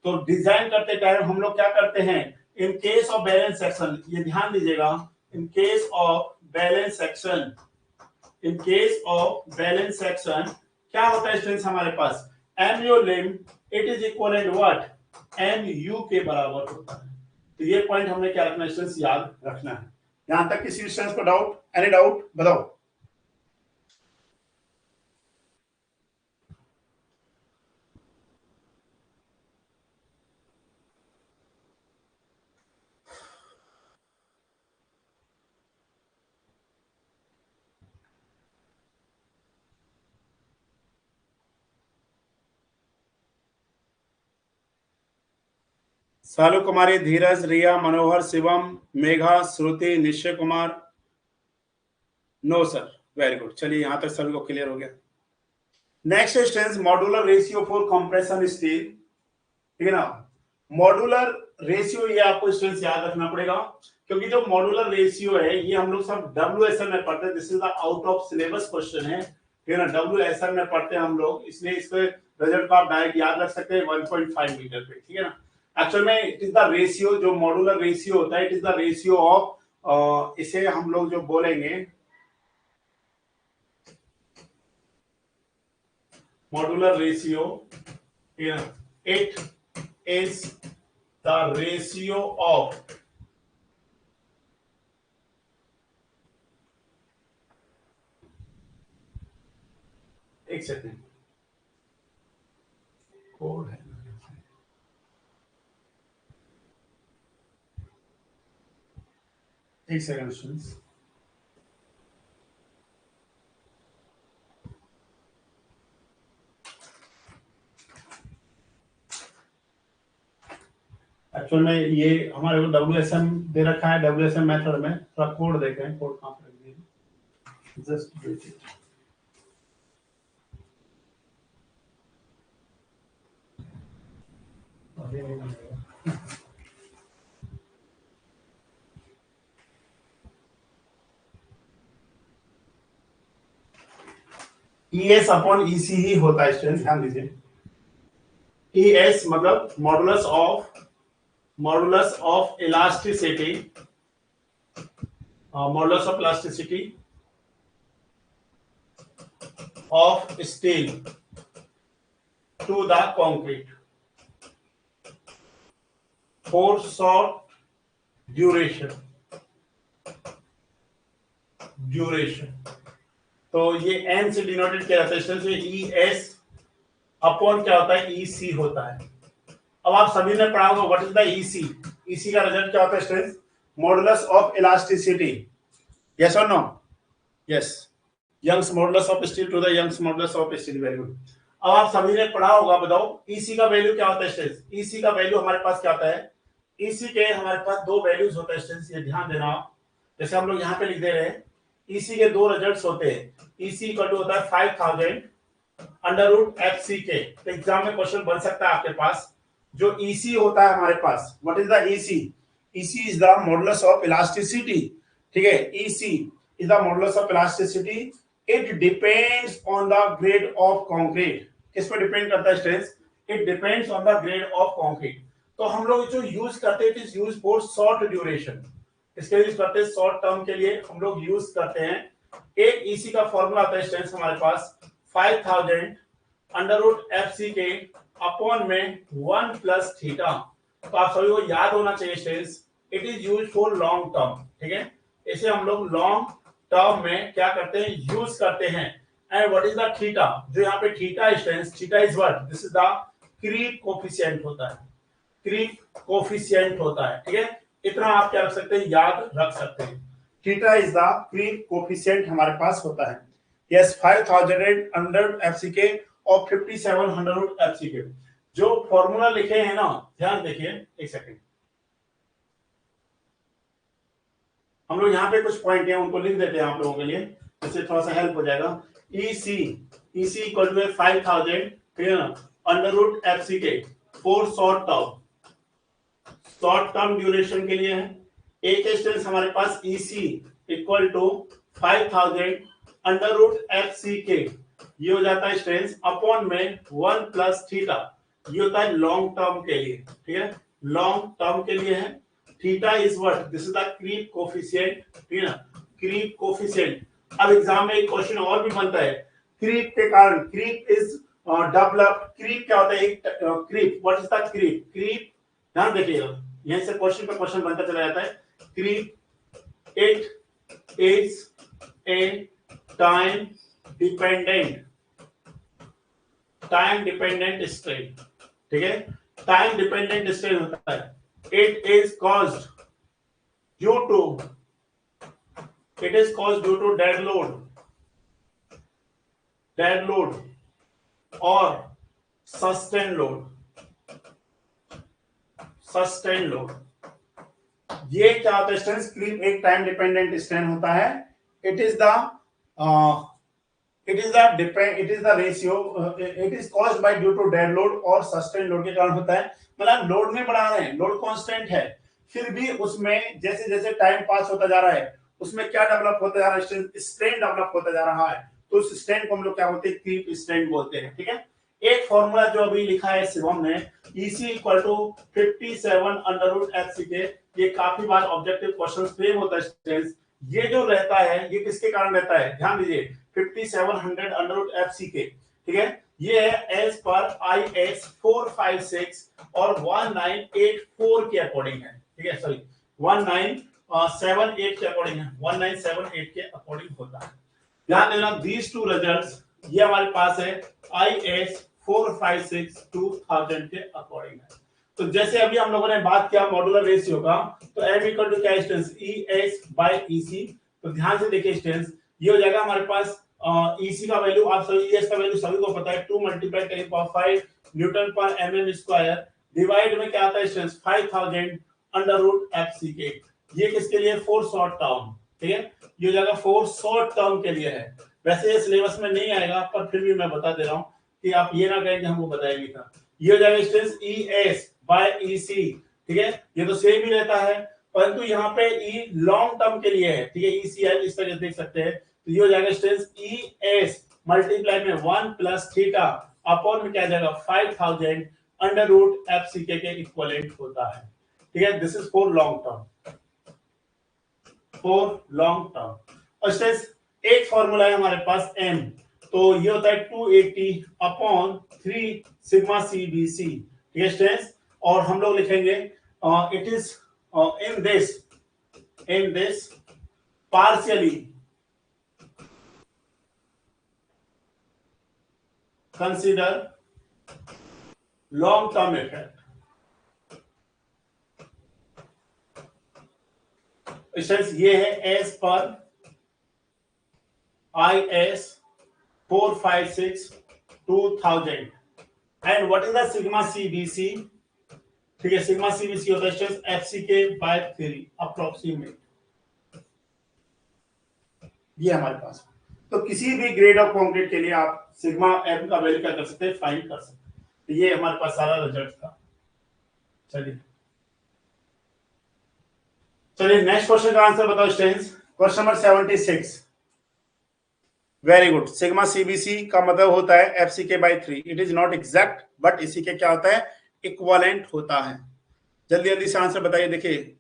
तो डिजाइन करते टाइम हम लोग क्या करते हैं, in case of balance section, ये ध्यान दीजिएगा, in case of balance section, in case of balance section क्या होता है स्टूडेंट्स हमारे पास, MU lim it is equal what, MU के बराबर होता है। तो ये पॉइंट हमने क्या रखना है स्टूडेंट्स, याद रखना है। यहां तक किसी स्टूडेंट्स को डाउट, एनी डाउट बताओ। सालू कुमारी, धीरज, रिया, मनोहर, Shivam, Megha, Shruti, Nishchay Kumar, no sir, very good. चलिए यहां तक सभी को क्लियर हो गया। Next students, modular ratio for compression steel, ठीक है ना। मॉड्यूलर रेशियो ये आपको स्टूडेंट्स याद रखना पड़ेगा, क्योंकि जो मॉड्यूलर रेशियो है ये हम लोग सब डब्ल्यूएसएन में पढ़ते हैं। This is the out of syllabus question है, ठीक है ना, डब्ल्यूएसएन में पढ़ते हैं हम लोग, इसलिए इसके रिजल्ट को आप डायरेक्ट याद रख सकते हैं 1.5 मीटर पे, ठीक है ना। एक्चुअल में इट इज द रेशियो, जो मॉड्यूलर रेशियो होता है, it is the ratio of, इसे हम लोग जो बोलेंगे modular ratio, it is the ratio of एक सेकंड, कोड है, एक सेकंड स्टूडेंट्स। एक्चुअल में ये हमारे को डब्ल्यूएसएम दे रखा है, डब्ल्यूएसएम मेथड में थोड़ा कोड देखें, कोड कहां पर रख दिया, जस्ट वेट इट। ES अपॉन EC ही होता है स्टूडेंट, ध्यान दीजिए। ES मतलब modulus of elasticity, modulus of elasticity of steel to the concrete for short duration, तो ये n से डिनोटेड किया जाता है स्टूडेंट्स, ये ES अपॉन क्या होता है, EC होता है। अब आप सभी ने पढ़ा होगा what is the EC, EC का रिजल्ट क्या होता है students, modulus of elasticity, yes और no, yes, Young's modulus of steel to the Young's modulus of steel, very good. अब आप सभी ने पढ़ा होगा, बताओ EC का वैल्यू क्या होता है स्टूडेंट्स, EC का वैल्यू हमारे पास क्या होता है, EC के हमारे पास दो वैल्यूज होता है स्टूडेंट्स, ये ध्यान देना आप, जैसे हम लोग यहाँ पे लिख दे रहे हैं, EC के दो रिजल्ट्स होते हैं, EC इक्वल टू होता है 5000 अंडर रूट FCK। तो एग्जाम में क्वेश्चन बन सकता है आपके पास, जो EC होता है हमारे पास, what is the EC, EC is the modulus of elasticity, ठीक है, EC is the modulus of elasticity, it depends on the grade of concrete. किस पे डिपेंड करता है students, it depends on the grade of concrete. तो हम लोग जो यूज करते हैं, it is use for short duration, इसके यूज करते हैं शॉर्ट टर्म के लिए हम लोग यूज करते हैं। एक EC का फॉर्मूला आता है स्टूडेंट्स हमारे पास 5000 अंडर रूट FCK अपॉन में 1 प्लस थीटा। तो आप सभी को याद होना चाहिए students, it is use for long term, ठीक है, इसे हम लोग लॉन्ग टर्म में क्या करते हैं, यूज करते हैं। And what is the theta, जो यहाँ पे theta students, theta is what, this is the creep coefficient होता है, क्रीप कोफिशिएंट होता है, ठीक है, इतना आप क्या रख सकते हैं, याद रख सकते हैं, theta is the creep coefficient हमारे पास होता है। यस 5800 एफसीके और 5700 एफसीके। जो फॉर्मूला लिखे हैं ना, ध्यान देखिए एक सेकंड, हम लोग यहाँ पे कुछ पॉइंट है उनको लिख देते हैं आप लोगों के लिए, इससे थोड़ा सा हेल्प हो जाएगा। EC इक्वल टू 5000 क्लियर ना, under root FCK for short term duration के लिए है। एक स्टेंस हमारे पास EC equal to 5000 under root FCK, ये हो जाता है स्टेंस अपॉन में 1 प्लस थीटा, ये होता है लॉन्ग टर्म के लिए, ठीक है, लॉन्ग टर्म के लिए है। Theta is what, this is the creep coefficient, ठीक है ना, क्रीप कोफिशिएंट। अब एग्जाम में एक क्वेश्चन और भी बनता है, क्रीप के कारण, क्रीप इज डेवलप, क्रीप क्या होता है, एक creep, what is the creep, creep ध्यान देखिएगा, यहीं से क्वेश्चन पे क्वेश्चन बनता चला जाता है। Creep it is a time dependent strain, ठीक है, टाइम डिपेंडेंट स्ट्रेन होता है। It is caused due to dead load or sustained load। ये क्या होता है स्ट्रेन, क्रीप एक टाइम डिपेंडेंट स्ट्रेन होता है। It is the ratio, it is caused by due to dead load और सस्टेन लोड के कारण होता है। मतलब लोड में बढ़ा रहे हैं, लोड कांस्टेंट है, फिर भी उसमें जैसे जैसे टाइम पास होता जा रहा है उसमें क्या डेवलप होता जा रहा है, स्ट्रेन डेवलप होता जा रहा है, तो उस स्ट्रेन को हम लोग क्या बोलते हैं, क्रीप स्ट्रेन बोलते हैं, ठीक है। एक फॉर्मूला जो अभी लिखा है शिवम ने, EC equal to 57 under root FCK, ये काफी बार ऑब्जेक्टिव क्वेश्चन फ्रेम होता है स्ट्रेन, ये जो रहता है ये किसके कारण रहता है, ध्यान दीजिए 5700 अंडर रूट एफसीके, ठीक है, ये है एज पर IS 456 और 1984 के अकॉर्डिंग है, ठीक है, सॉरी 1978 के अकॉर्डिंग है, 1978 के अकॉर्डिंग होता है। ध्यान देना दीज टू रिजल्ट्स, ये हमारे पास है IS 456 2000 के अकॉर्डिंग है। तो जैसे अभी हम लोगों ने बात किया मॉड्यूलर रेशियो का, तो M इक्वल टू क्या स्टेंस, ES बाय EC। तो ध्यान से देखिए स्टेंस, ये हो जाएगा हमारे पास EC का वैल्यू, आप सभी ES का वैल्यू सभी को पता है, 2 मल्टीप्लाई 10⁵ न्यूटन पर mm स्क्वायर, डिवाइड में क्या आता है स्ट्रेंथ 5000 अंडर रूट एफसीके, ये किसके लिए, फॉर शॉर्ट टर्म, ठीक है, ये हो जाएगा फॉर शॉर्ट टर्म के लिए है। वैसे ये सिलेबस में नहीं आएगा पर फिर भी मैं बता दे रहा हूं कि आप ये ना कहें कि हमको बताया नहीं था। ये हो जाएगा स्ट्रेंथ ES बाय EC, ठीक है, ये तो सेम ही रहता है, परंतु यहाँ पे E लॉन्ग टर्म के लिए है, ठीक है, ECL इस तरह देख सकते हैं, तो ये हो जाएगा स्ट्रेंथ ES मल्टीप्लाई में 1 प्लस थीटा अपॉन में क्या आ जाएगा 5000 अंडर रूट एफसीके के इक्विवेलेंट होता है, ठीक है, this is for long term, और स्ट्रेंथ एक फॉर्मूला है हमारे पास M, तो ये होता है 280 अपॉन 3 सिग्मा CBC, ठीक है स्ट्रेंथ, और हम लोग लिखेंगे it is in this partially consider long term effect. ये है एज पर IS 456 2000 and what is the sigma CBC, ठीक है, सिग्मा CBC होता है FCK बाय 3 अप्रोक्सीमेट, ये हमारे पास। तो किसी भी ग्रेड ऑफ कंक्रीट के लिए आप सिग्मा M का वैल्यू क्या कर सकते हैं, फाइंड कर सकते हैं। तो ये हमारे पास सारा रिजल्ट था। चलिए नेक्स्ट क्वेश्चन का आंसर बताओ students, question number 76। Very good, sigma CBC का मतलब होता है FCK by 3, it is not exact but इसी के क्या होता है, इक्विवेलेंट होता है। जल्दी जल्दी से आंसर बताइए, देखिए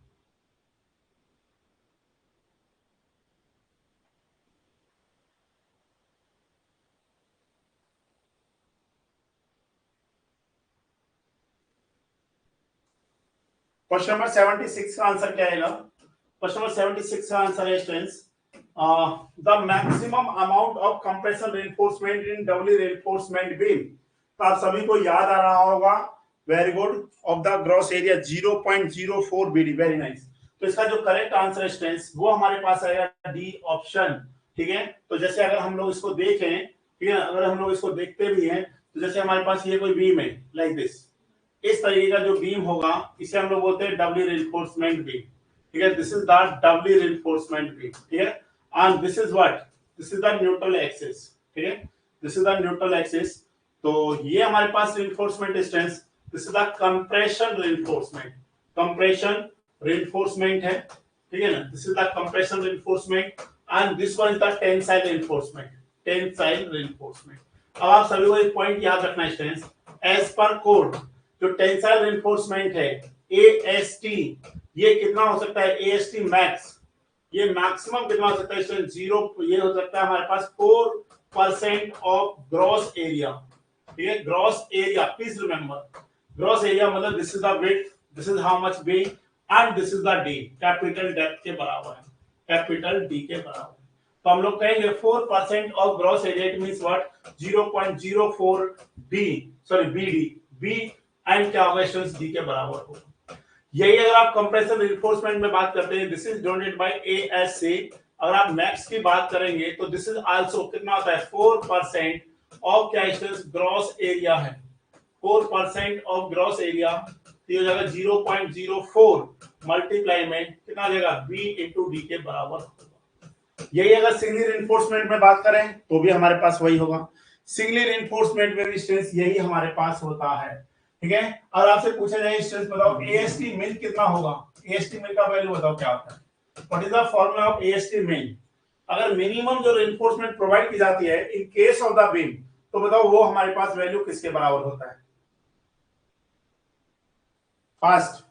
क्वेश्चन नंबर 76 का आंसर क्या आएगा, क्वेश्चन नंबर 76 का आंसर है students the maximum amount of compression reinforcement in doubly reinforcement beam. तो आप सभी को याद आ रहा होगा, very good, of the gross area 0.04 BD, very nice. तो इसका जो करेक्ट आंसर स्टूडेंट्स वो हमारे पास आएगा डी ऑप्शन। ठीक है, तो जैसे अगर हम लोग इसको देखें, ठीक है, अगर हम लोग इसको देखते भी हैं तो जैसे हमारे पास ये कोई बीम है लाइक दिस, इस तरीके का जो बीम होगा इसे हम लोग बोलते हैं डबली रिइंफोर्समेंट बीम। ठीक है, this is the doubly reinforcement beam. ठीक है, and this is what, this is the neutral axis. ठीक है, this is the neutral axis. तो ये हमारे पास reinforcement strength, this is the compression reinforcement. Compression reinforcement है, ठीक है ना, this is the compression reinforcement and this one is the tensile reinforcement. Tensile reinforcement. अब आप सभी को एक पॉइंट याद रखना स्टूडेंट्स, एज पर कोड जो टेंसाइल रिइंफोर्समेंट है एएसटी, ये कितना हो सकता है, एएसटी मैक्स, ये मैक्सिमम कितना हो सकता है स्टूडेंट, 0, ये हो सकता है हमारे पास 4% ऑफ ग्रॉस एरिया। ठीक है, gross area, please remember gross area मतलब this is the width, this is how much B and this is the D, capital depth के बराबर है, कैपिटल डी के बराबर। तो हम लोग कहेंगे 4% of gross area, it means what, 0.04 b, sorry b d, b and क्या होगा स्टूडेंट्स, डी के बराबर होगा। यही अगर आप कंप्रेशन रिइंफोर्समेंट में बात करते हैं, this is donated bye ASC. अगर आप मैक्स की बात करेंगे तो दिस इज आल्सो कितना होता है, 4% ऑफ क्या स्टूडेंट्स, ग्रॉस एरिया है, 4% ऑफ ग्रॉस एरिया, तो हो जाएगा 0.04 मल्टीप्लाई में कितना आ जाएगा, बी इंटू डी के बराबर होगा। यही अगर सिंगली रिइंफोर्समेंट में बात करें तो भी हमारे पास वही होगा, सिंगली रिइंफोर्समेंट में भी स्ट्रेंथ यही हमारे पास होता है। ठीक है, और आपसे पूछा जाए स्ट्रेंथ बताओ एएसटी मिन कितना होगा, एएसटी मिन का वैल्यू बताओ क्या होता है, what is the formula of AST मिन। अगर मिनिमम जो रिइंफोर्समेंट प्रोवाइड की जाती है इन केस ऑफ द बीम, तो बताओ वो हमारे पास वैल्यू किसके बराबर होता है, फास्ट।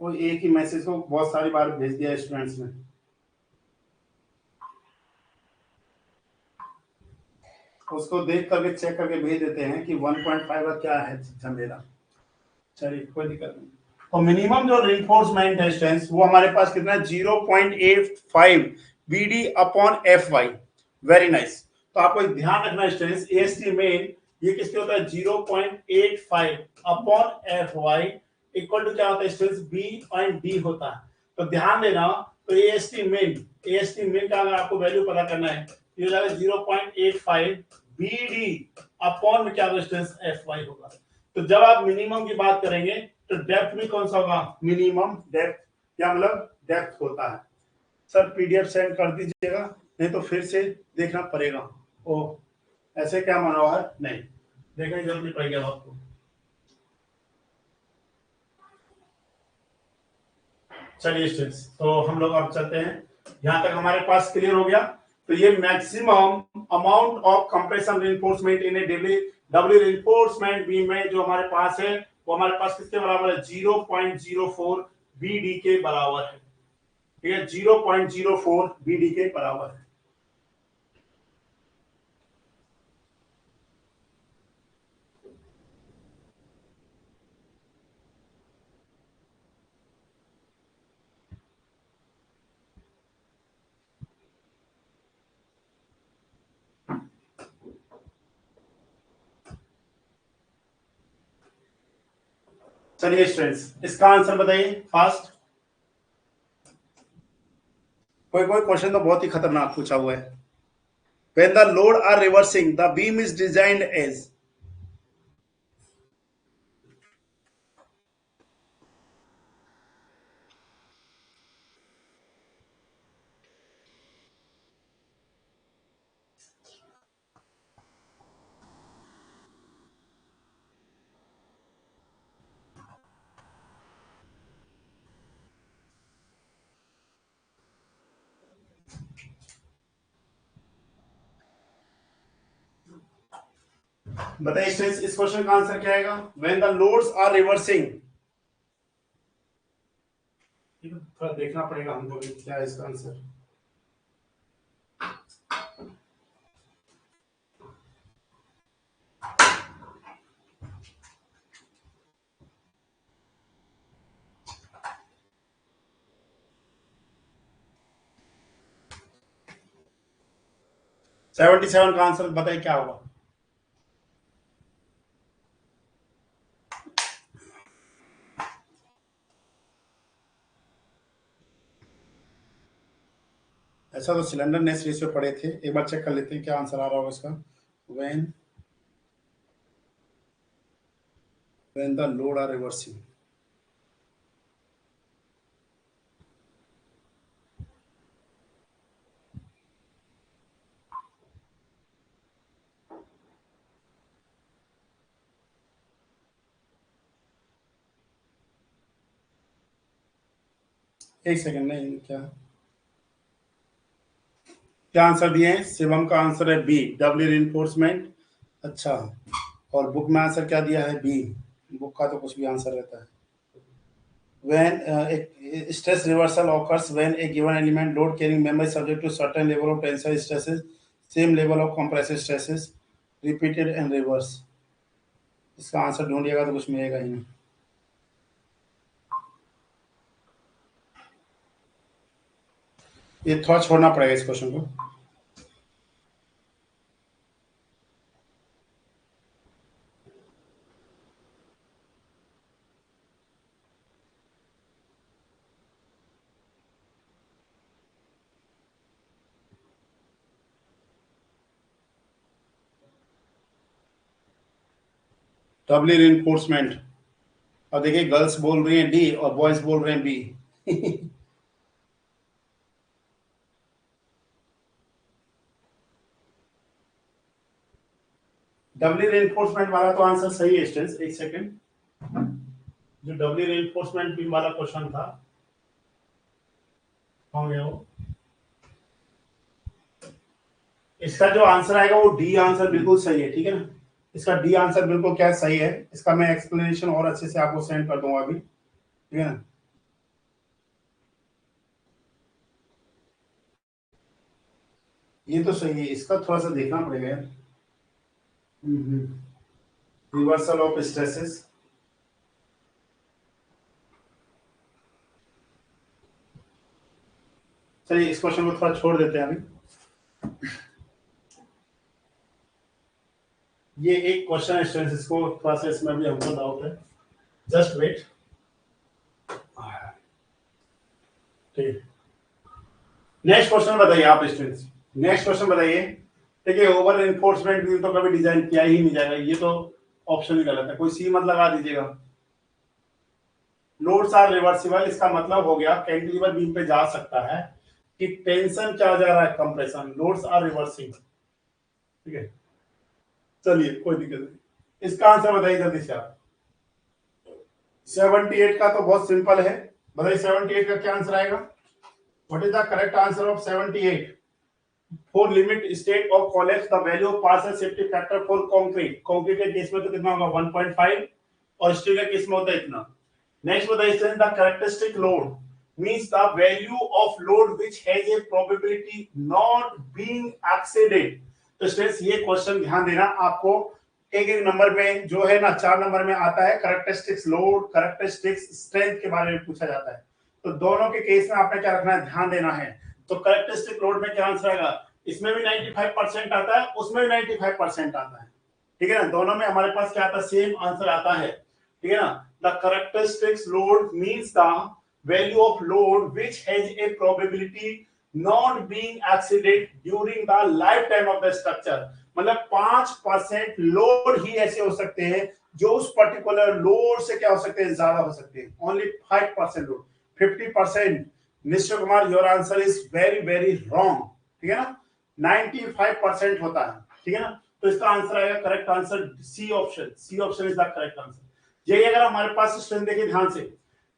वो एक ही मैसेज को बहुत सारी बार भेज दिया स्टूडेंट्स ने, उसको देख करके चेक करके भेज देते हैं कि 1.5 का क्या है झमेला। चलिए कोई दिक्कत नहीं। तो मिनिमम जो रिइंफोर्समेंट है स्ट्रेंथ वो हमारे पास कितना है, 0.85 b d upon F y. Very nice. तो आपको ध्यान रखना स्ट्रेंथ एएसटी मेन ये किसके होता है, 0.85 upon F y equal to क्या होता है स्ट्रेंथ, बी पॉइंट डी होता है। तो ध्यान देना, तो एएसटी मेन का अगर आपको वैल्यू पता करना है, ये हो जाएगा 0.85 बीडी अपॉन में क्या होगा स्ट्रेंथ, एफ वाई होगा। तो जब आप मिनिमम की बात करेंगे तो डेप्थ भी कौन सा होगा, मिनिमम डेप्थ, या मतलब डेप्थ होता है। सर पीडीएफ सेंड कर दीजिएगा, नहीं तो फिर से देखना पड़ेगा। ओ ऐसे क्या माना हुआ है, नहीं देखने की जरूरत नहीं पड़ेगी अब आपको। चलिए स्टूडेंट्स, तो हम लोग अब चलते हैं, यहां तक हमारे पास क्लियर हो गया। तो ये maximum amount of compression reinforcement in a doubly doubly reinforcement beam में जो हमारे पास है वो हमारे पास किसके बराबर है, 0.04 बीडी के बराबर है। ठीक है, 0.04 बीडी के बराबर है। चलिए स्टूडेंट्स, इसका आंसर बताइए फास्ट। कोई कोई क्वेश्चन तो बहुत ही खतरनाक पूछा हुआ है। When the load are reversing, the beam is designed as। बताइए स्टूडेंट्स, इस क्वेश्चन का आंसर क्या आएगा, when the loads are reversing. थोड़ा देखना पड़ेगा हमको भी क्या है इसका आंसर। 77 का आंसर बताइए क्या होगा। ऐसा तो सिलेंडर ने सीरीज पे पढ़े थे, एक बार चेक कर लेते हैं क्या आंसर आ रहा होगा इसका। When when the load are reversing. एक सेकंड, नहीं क्या क्या आंसर दिए हैं? शिवम का आंसर है बी, डब्ल्यू रिइंफोर्समेंट। अच्छा, और बुक में आंसर क्या दिया है? बी। बुक का तो कुछ भी आंसर रहता है। When a stress reversal occurs when a given element load carrying member is subject to certain level of tensile stresses, same level of compressive stresses, repeated and reverse. इसका आंसर ढूंढिएगा तो कुछ मिलेगा ही नहीं। ये थोड़ा छोड़ना पड़ेगा इस क्वेश्चन को। डबली रिइंफोर्समेंट। और देखिए गर्ल्स बोल रही हैं डी और बॉयज बोल रहे हैं बी। डबली रिइंफोर्समेंट वाला तो आंसर सही है स्टूडेंट्स। एक सेकंड, जो डबली रिइंफोर्समेंट बीम वाला क्वेश्चन था हो गया वो, इसका जो आंसर आएगा वो डी आंसर बिल्कुल सही है, ठीक है ना। इसका डी आंसर बिल्कुल क्या सही है। इसका मैं एक्सप्लेनेशन और अच्छे से आपको सेंड कर दूंगा अभी, ठीक है ना। ये तो सही है, इसका थोड़ा सा देखना पड़ेगा यार। Reversal of stresses. चलिए इस क्वेश्चन को थोड़ा छोड़ देते हैं अभी। ये एक क्वेश्चन है स्टूडेंट्स, इसको थोड़ा सा इसमें भी हमको डाउट है, जस्ट वेट। ठीक, नेक्स्ट क्वेश्चन बताइए आप स्टूडेंट्स। नेक्स्ट क्वेश्चन बताइए। देखिए ओवर एनफोर्समेंट भी तो कभी डिजाइन किया ही नहीं जाएगा, ये तो ऑप्शन ही गलत है, कोई सी मत लगा दीजिएगा। लोड्स आर रिवर्सिबल, इसका मतलब हो गया कैंटिलीवर बीम पे जा सकता है कि टेंशन क्या जा रहा है, कंप्रेशन। लोड्स आर रिवर्सिंग, ठीक है। चलिए कोई दिक्कत नहीं, इसका आंसर बताइए जल्दी से आप। 78 का तो बहुत सिंपल है, बताइए 78 का क्या आंसर आएगा। What is the correct answer of 78? For limit state of collapse the value of partial safety factor for concrete. Concrete के केस में तो कितना होगा 1.5, और स्टील के केस में होता है इतना। Next what is the characteristic load means the value of load which has a probability not being exceeded। तो स्टूडेंट्स ये क्वेश्चन ध्यान देना आपको, एक एक नंबर में जो है ना 4 नंबर में आता है कैरेक्टरिस्टिक्स लोड, कैरेक्टरिस्टिक्स स्ट्रेंथ के बारे में पूछा जाता है। तो दोनों के केस में आपने क्या रखना है, ध्यान देना है। तो कैरेक्टरिस्टिक लोड में क्या आंसर आएगा, इसमें भी 95% आता है, उसमें भी 95% आता है, ठीक है ना। दोनों में हमारे पास क्या आता है, सेम आंसर आता है, ठीक है ना। The characteristics load means the value of load which has a probability not being exceeded during the lifetime of the structure। मतलब 5% लोड ही ऐसे हो सकते हैं जो उस पर्टिकुलर लोड से क्या हो सकते हैं, ज्यादा हो सकते हैं। Only 5% load, 50%। निश्चय Kumar your answer is very very wrong, ठीक है ना। 95% होता है, ठीक है ना। तो इसका आंसर आएगा correct answer C option. C option is the correct answer. यही अगर हमारे पास स्ट्रेंथ देखिए ध्यान से,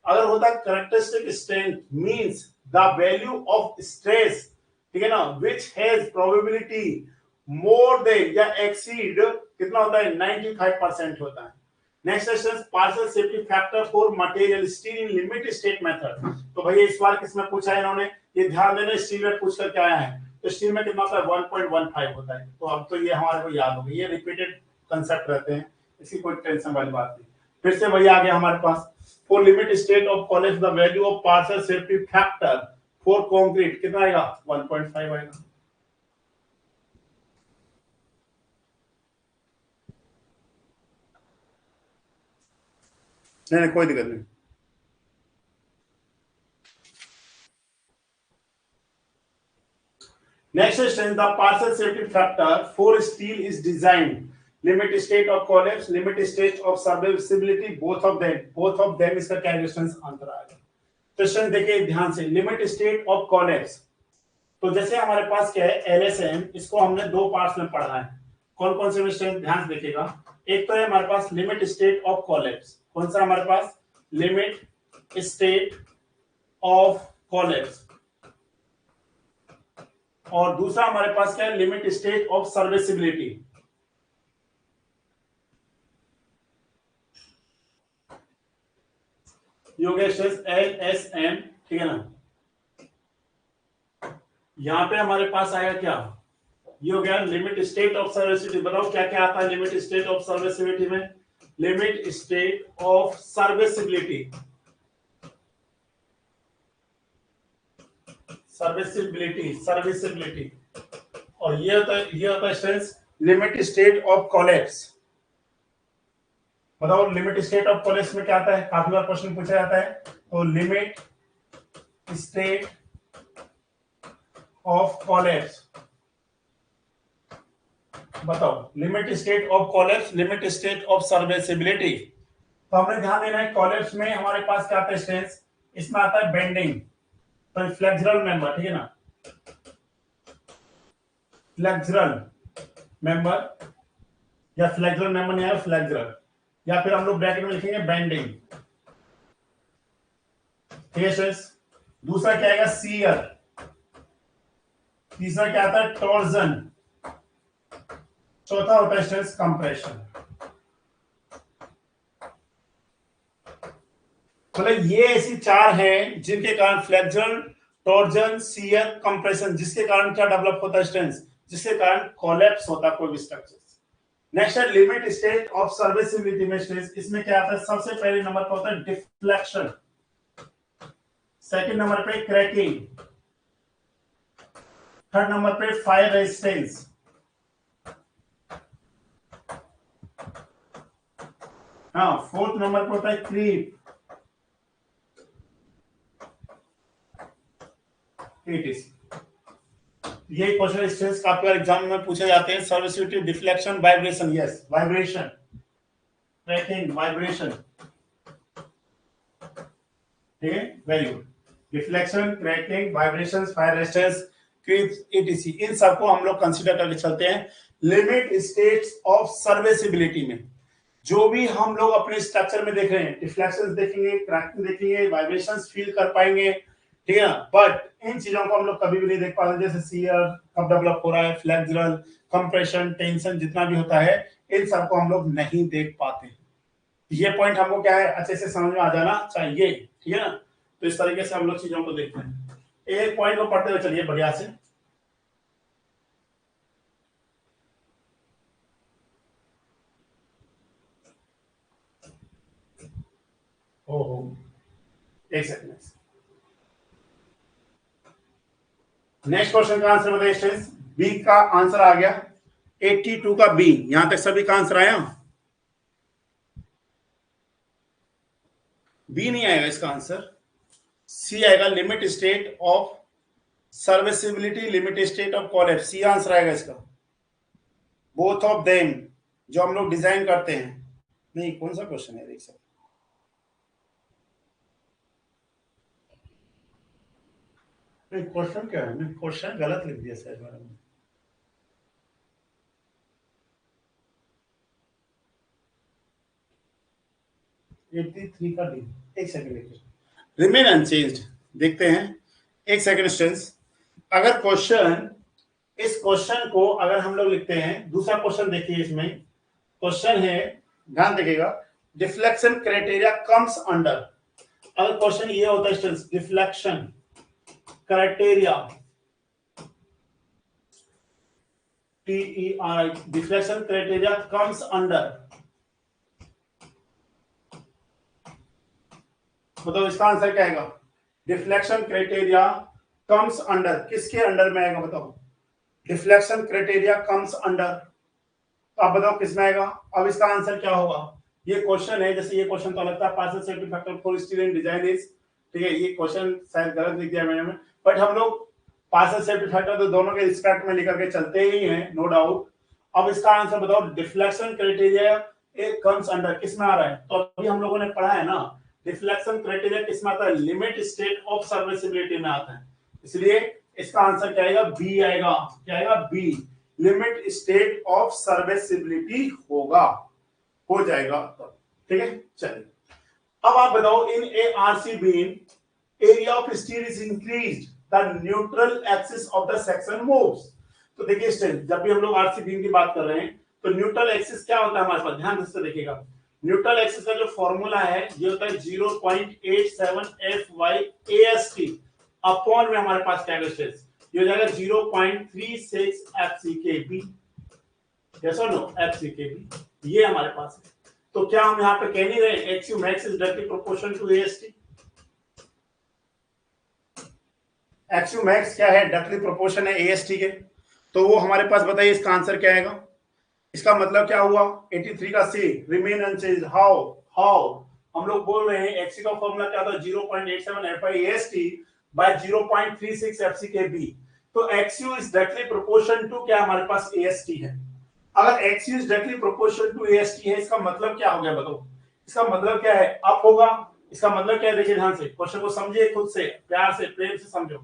अगर होता characteristic strength means the value of stress, ठीक है ना, which has probability more than या एक्सीड कितना होता है, 95% होता है। Next question, partial safety factor for material steel in limit state method. तो भैया इस बार किसमें पूछा है इन्होंने, ये ध्यान देना, स्टील में पूछ कर क्या आया है। तो स्टील में कितना होता है 1.15 होता है। तो अब तो ये हमारे को याद हो गई, ये रिपीटेड कंसेप्ट रहते हैं, इसकी कोई टेंशन वाली बात नहीं। फिर से वही आ गया हमारे पास, for limit state of college the value of partial safety factor for concrete कितना आएगा, 1.5 आएगा। नहीं कोई दिक्कत नहीं। Next is the partial safety factor for steel is designed. Limit state of collapse, limit state of serviceability, both of them इसका क्या डिस्टेंस आंसर आएगा। क्वेश्चन देखिए ध्यान से, लिमिट स्टेट ऑफ कॉलेप्स। तो जैसे हमारे पास क्या है एलएसएम, इसको हमने दो पार्ट्स में पढ़ा है। कौन कौन से स्टेट ध्यान से देखिएगा। एक तो है हमारे पास लिमिट स्टेट ऑफ कॉलेप्स, कौन सा हमारे पास लिमिट स्टेट ऑफ कॉलेप्स, और दूसरा हमारे पास क्या है limit state of serviceability. Yogesh LSM, ठीक है ना। यहां पे हमारे पास आएगा क्या, ये हो गया लिमिट स्टेट ऑफ सर्विसिबिलिटी। बताओ क्या क्या आता है लिमिट स्टेट ऑफ सर्विसिबिलिटी में। Limit state of serviceability, serviceability, और ये होता है strength limit state of collapse. बताओ लिमिट स्टेट ऑफ कोलैप्स में क्या आता है, काफी बार क्वेश्चन पूछा जाता है। तो लिमिट स्टेट ऑफ कोलैप्स, बताओ limit state of collapse, limit state of serviceability. तो हमें ध्यान देना है कोलैप्स में हमारे पास क्या आता है स्ट्रेंथ, इसमें आता है बेंडिंग, तो फ्लेक्सुरल मेंबर, ठीक है ना, फ्लेक्सुरल मेंबर, या फ्लेक्सुरल मेंबर नहीं है फ्लेक्सुरल, या फिर हम लोग ब्रैकेट में लिखेंगे बेंडिंग, ठीक है स्ट्रेंथ। दूसरा क्या आएगा शियर, तीसरा क्या आता है टॉर्जन, चौथा होता है स्ट्रेंथ कंप्रेशन। मतलब ये ऐसी चार हैं जिनके कारण फ्लेक्सुरल, टॉर्जन, शियर, कंप्रेशन, जिसके कारण क्या डेवलप होता है स्ट्रेंथ, जिसके कारण कोलैप्स होता है कोई भी स्ट्रक्चर। नेक्स्ट है लिमिट स्टेट ऑफ सर्विसिबिलिटी में स्ट्रेंथ, इसमें क्या आता है सबसे पहले नंबर पर होता है डिफ्लेक्शन, सेकंड नंबर पे क्रैकिंग, थर्ड नंबर पे फायर रेजिस्टेंस, हाँ फोर्थ नंबर पर होता है क्रीप, ये क्वेश्चन स्ट्रेंथ काफी बार एग्जाम में पूछे जाते हैं। Serviceability, deflection, vibration, yes vibration, cracking, vibration, ठीक है very good. Deflection, cracking, vibrations, fire resistance, creeps, ATC, इन सबको हम लोग कंसीडर करके चलते हैं लिमिट स्टेट्स ऑफ सर्विसिबिलिटी में। जो भी हम लोग अपने स्ट्रक्चर में देख रहे हैं, डिफ्लेक्शंस देखेंगे, क्रैकिंग देखेंगे, वाइब्रेशंस फील कर पाएंगे, ठीक है ना, बट इन चीजों को हम लोग कभी भी नहीं देख पाते, जैसे शियर कब डेवलप हो रहा है, फ्लेक्सुरल, कंप्रेशन, टेंशन जितना भी होता है, इन सबको हम लोग नहीं देख पाते। ये पॉइंट हमको क्या है अच्छे से समझ में आ जाना चाहिए, ठीक है ना। तो इस तरीके से हम लोग चीजों को देखते हैं। एक पॉइंट को पढ़ते हुए चलिए बढ़िया से। ओहो एक सेकंड, नेक्स्ट क्वेश्चन का आंसर बताइए स्टूडेंट्स। बी का आंसर आ गया 82 का बी, यहां तक सभी का आंसर आया। बी नहीं आएगा इसका आंसर, सी आएगा limit state of serviceability, limit state of collapse, C answer आएगा इसका। बोथ ऑफ देम जो हम लोग डिजाइन करते हैं, नहीं कौन सा क्वेश्चन है देख सकते, क्वेश्चन क्या है, मैं क्वेश्चन गलत लिख दिया शायद मैंने। थ्री का डी, एक सेकंड देखिए, रिमेन अनचेंज्ड, देखते हैं एक सेकंड स्टूडेंट्स। अगर क्वेश्चन, इस क्वेश्चन को अगर हम लोग लिखते हैं, दूसरा क्वेश्चन देखिए, इसमें क्वेश्चन है ध्यान देखिएगा, डिफ्लेक्शन क्राइटेरिया कम्स अंडर। अगर क्वेश्चन ये होता है students, deflection criteria, TERI, deflection criteria comes under, बताओ इसका आंसर क्या आएगा। डिफ्लेक्शन क्राइटेरिया कम्स अंडर, किसके अंडर में आएगा बताओ, डिफ्लेक्शन क्राइटेरिया कम्स अंडर, तो आप बताओ किसमें आएगा। अब इसका आंसर क्या होगा, ये क्वेश्चन है, जैसे ये क्वेश्चन तो लगता है partial safety factor for steel in design is, ठीक है, ये क्वेश्चन शायद गलत लिख दिया मैंने, बट हम लोग पार्शियल सेफ्टी फैक्टर तो दोनों के रिस्पेक्ट में लेकर के चलते ही हैं, नो डाउट। अब इसका आंसर बताओ, डिफ्लेक्शन क्राइटेरिया एक कम्स अंडर किस में आ रहा है, तो अभी हम लोगों ने पढ़ा है ना, डिफ्लेक्शन क्राइटेरिया किस में आता है, लिमिट स्टेट ऑफ सर्विसिबिलिटी में आता है, इसलिए इसका आंसर क्या आएगा, बी आएगा, क्या आएगा, B, limit state of serviceability होगा, हो जाएगा तब, ठीक है। चलिए अब आप बताओ, in a RC beam area of steel is increased, the neutral axis of the section moves. तो देखिए स्टूडेंट, जब भी हम लोग आरसी बीम की बात कर रहे हैं तो न्यूट्रल एक्सिस क्या होता है हमारे पास, ध्यान से देखिएगा, न्यूट्रल एक्सिस का जो फॉर्मूला है ये होता है 0.87 FY अपॉन में हमारे पास क्या स्ट्रेस, ये हो जाएगा 0.36 FCKB, यस और नो, FCKB ये हमारे पास है। तो क्या हम यहाँ पे कह नहीं रहे XU max is directly proportional to AST, XU max क्या है, डायरेक्टली प्रोपोर्शन है AST के, तो वो हमारे पास बताइए इसका आंसर क्या आएगा, इसका मतलब क्या हुआ, 83 का C रिमेन अनचेंज्ड, हाउ हम लोग बोल रहे हैं XC का फॉर्मूला क्या था, 0.87 FIAST by 0.36 FCKB, तो XU is directly proportional to क्या हमारे पास AST है, अगर XU is directly proportional to AST है, इसका मतलब क्या हो गया बताओ, इसका मतलब क्या है, अप होगा, इसका मतलब क्या है, देखिए ध्यान से क्वेश्चन को समझिए, खुद से प्यार से प्रेम से समझो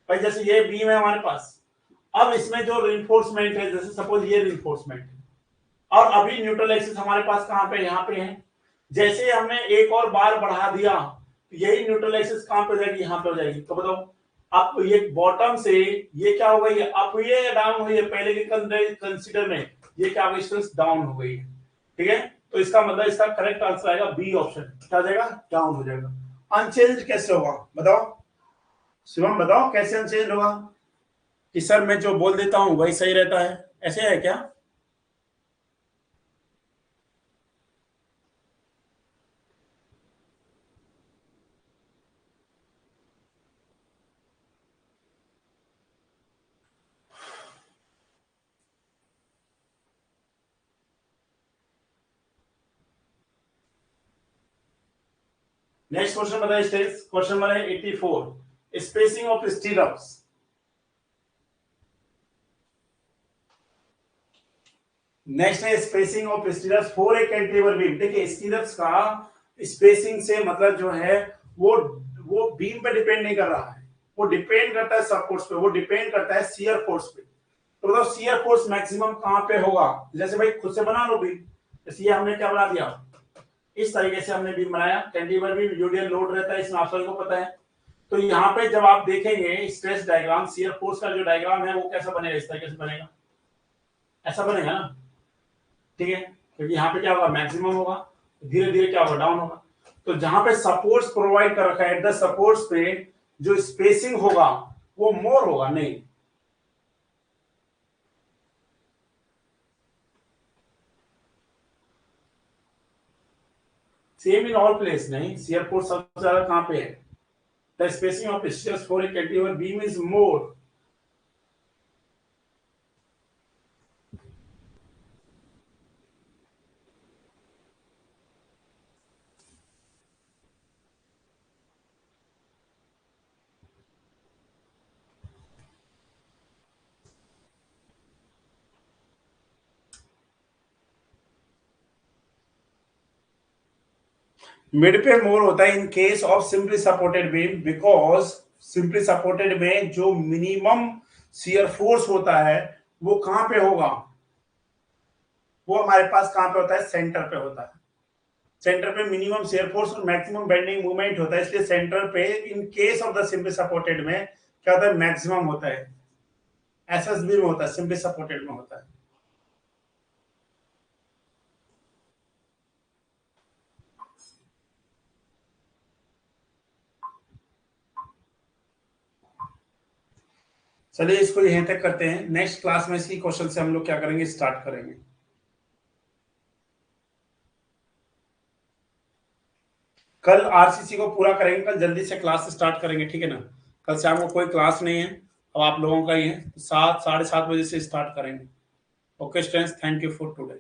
भाई, जैसे ये बीम है हमारे पास, अब इसमें जो रिइंफोर्समेंट है, जैसे सपोज ये रिइंफोर्समेंट है, और अभी न्यूट्रल एक्सिस हमारे पास कहां पे, यहाँ पे है, जैसे हमने एक और बार बढ़ा दिया तो यही न्यूट्रल एक्सिस कहां पे जाएगी, यहाँ पे हो जाएगी, तो बताओ अब ये बॉटम से ये क्या हो गई है, अप हुई है या डाउन हुई है, पहले के कंसीडर में ये क्या डिस्टेंस डाउन हो गई है, ठीक है, तो इसका मतलब इसका करेक्ट आंसर आएगा बी ऑप्शन, क्या जाएगा, डाउन हो जाएगा। अनचेंज कैसे होगा बताओ, शिवम बताओ कैसे अनचेंज होगा, कि सर मैं जो बोल देता हूं वही सही रहता है, ऐसे है क्या, नेक्स्ट क्वेश्चन बताइए स्टेज, क्वेश्चन नंबर है 84, स्पेसिंग ऑफ स्टीरअप्स, नेक्स्ट है spacing of स्टीरअप्स for a cantilever beam. देखिए स्टीरअप्स का स्पेसिंग से मतलब जो है वो बीम पे डिपेंड नहीं कर रहा है, वो डिपेंड करता है सपोर्ट्स पे, वो डिपेंड करता है शियर फोर्स पे, तो मतलब शियर फोर्स मैक्सिमम कहां पे होगा, जैसे भाई खुद से बना लो बीम, जैसे ये हमने क्या बना दिया, इस तरीके से हमने बीम बनाया, कैंटिलीवर बीम यूडियल लोड रहता है, इसमें आप सबको पता है, तो यहाँ पे जब आप देखेंगे स्ट्रेस डायग्राम, शियर फोर्स का जो डायग्राम है वो कैसा बनेगा, इस तरीके से बनेगा, ऐसा बनेगा ना, ठीक है, क्योंकि यहाँ पे क्या होगा, मैक्सिमम होगा, धीरे धीरे क्या होगा, डाउन होगा, तो जहां पे सपोर्ट्स प्रोवाइड कर रखा है एट द सपोर्ट्स पे जो स्पेसिंग होगा वो मोर होगा, नहीं सेम इन ऑल प्लेस, नहीं शियर फोर्स सबसे ज्यादा कहां पे है, the spacing of shears for a cantilever beam is more, mid पे मोर होता है इन case of simply supported beam, because simply supported में जो मिनिमम शियर फोर्स होता है वो कहां पे होगा, वो हमारे पास कहां पे होता है, सेंटर पे होता है, सेंटर पे मिनिमम शियर फोर्स और मैक्सिमम बेंडिंग मूवमेंट होता है, इसलिए सेंटर पे इन case of the simply supported में क्या होता है, मैक्सिमम होता है, एसएसबी में होता है, सिंपली सपोर्टेड में होता है। चलिए इसको यहीं तक करते हैं, नेक्स्ट क्लास में इसकी क्वेश्चन से हम लोग क्या करेंगे, स्टार्ट करेंगे। कल आरसीसी को पूरा करेंगे, कल जल्दी से क्लास स्टार्ट करेंगे, ठीक है ना, कल शाम को कोई क्लास नहीं है, अब आप लोगों का ही है, 7 साढ़े 7 बजे से स्टार्ट करेंगे। Okay students, thank you for today.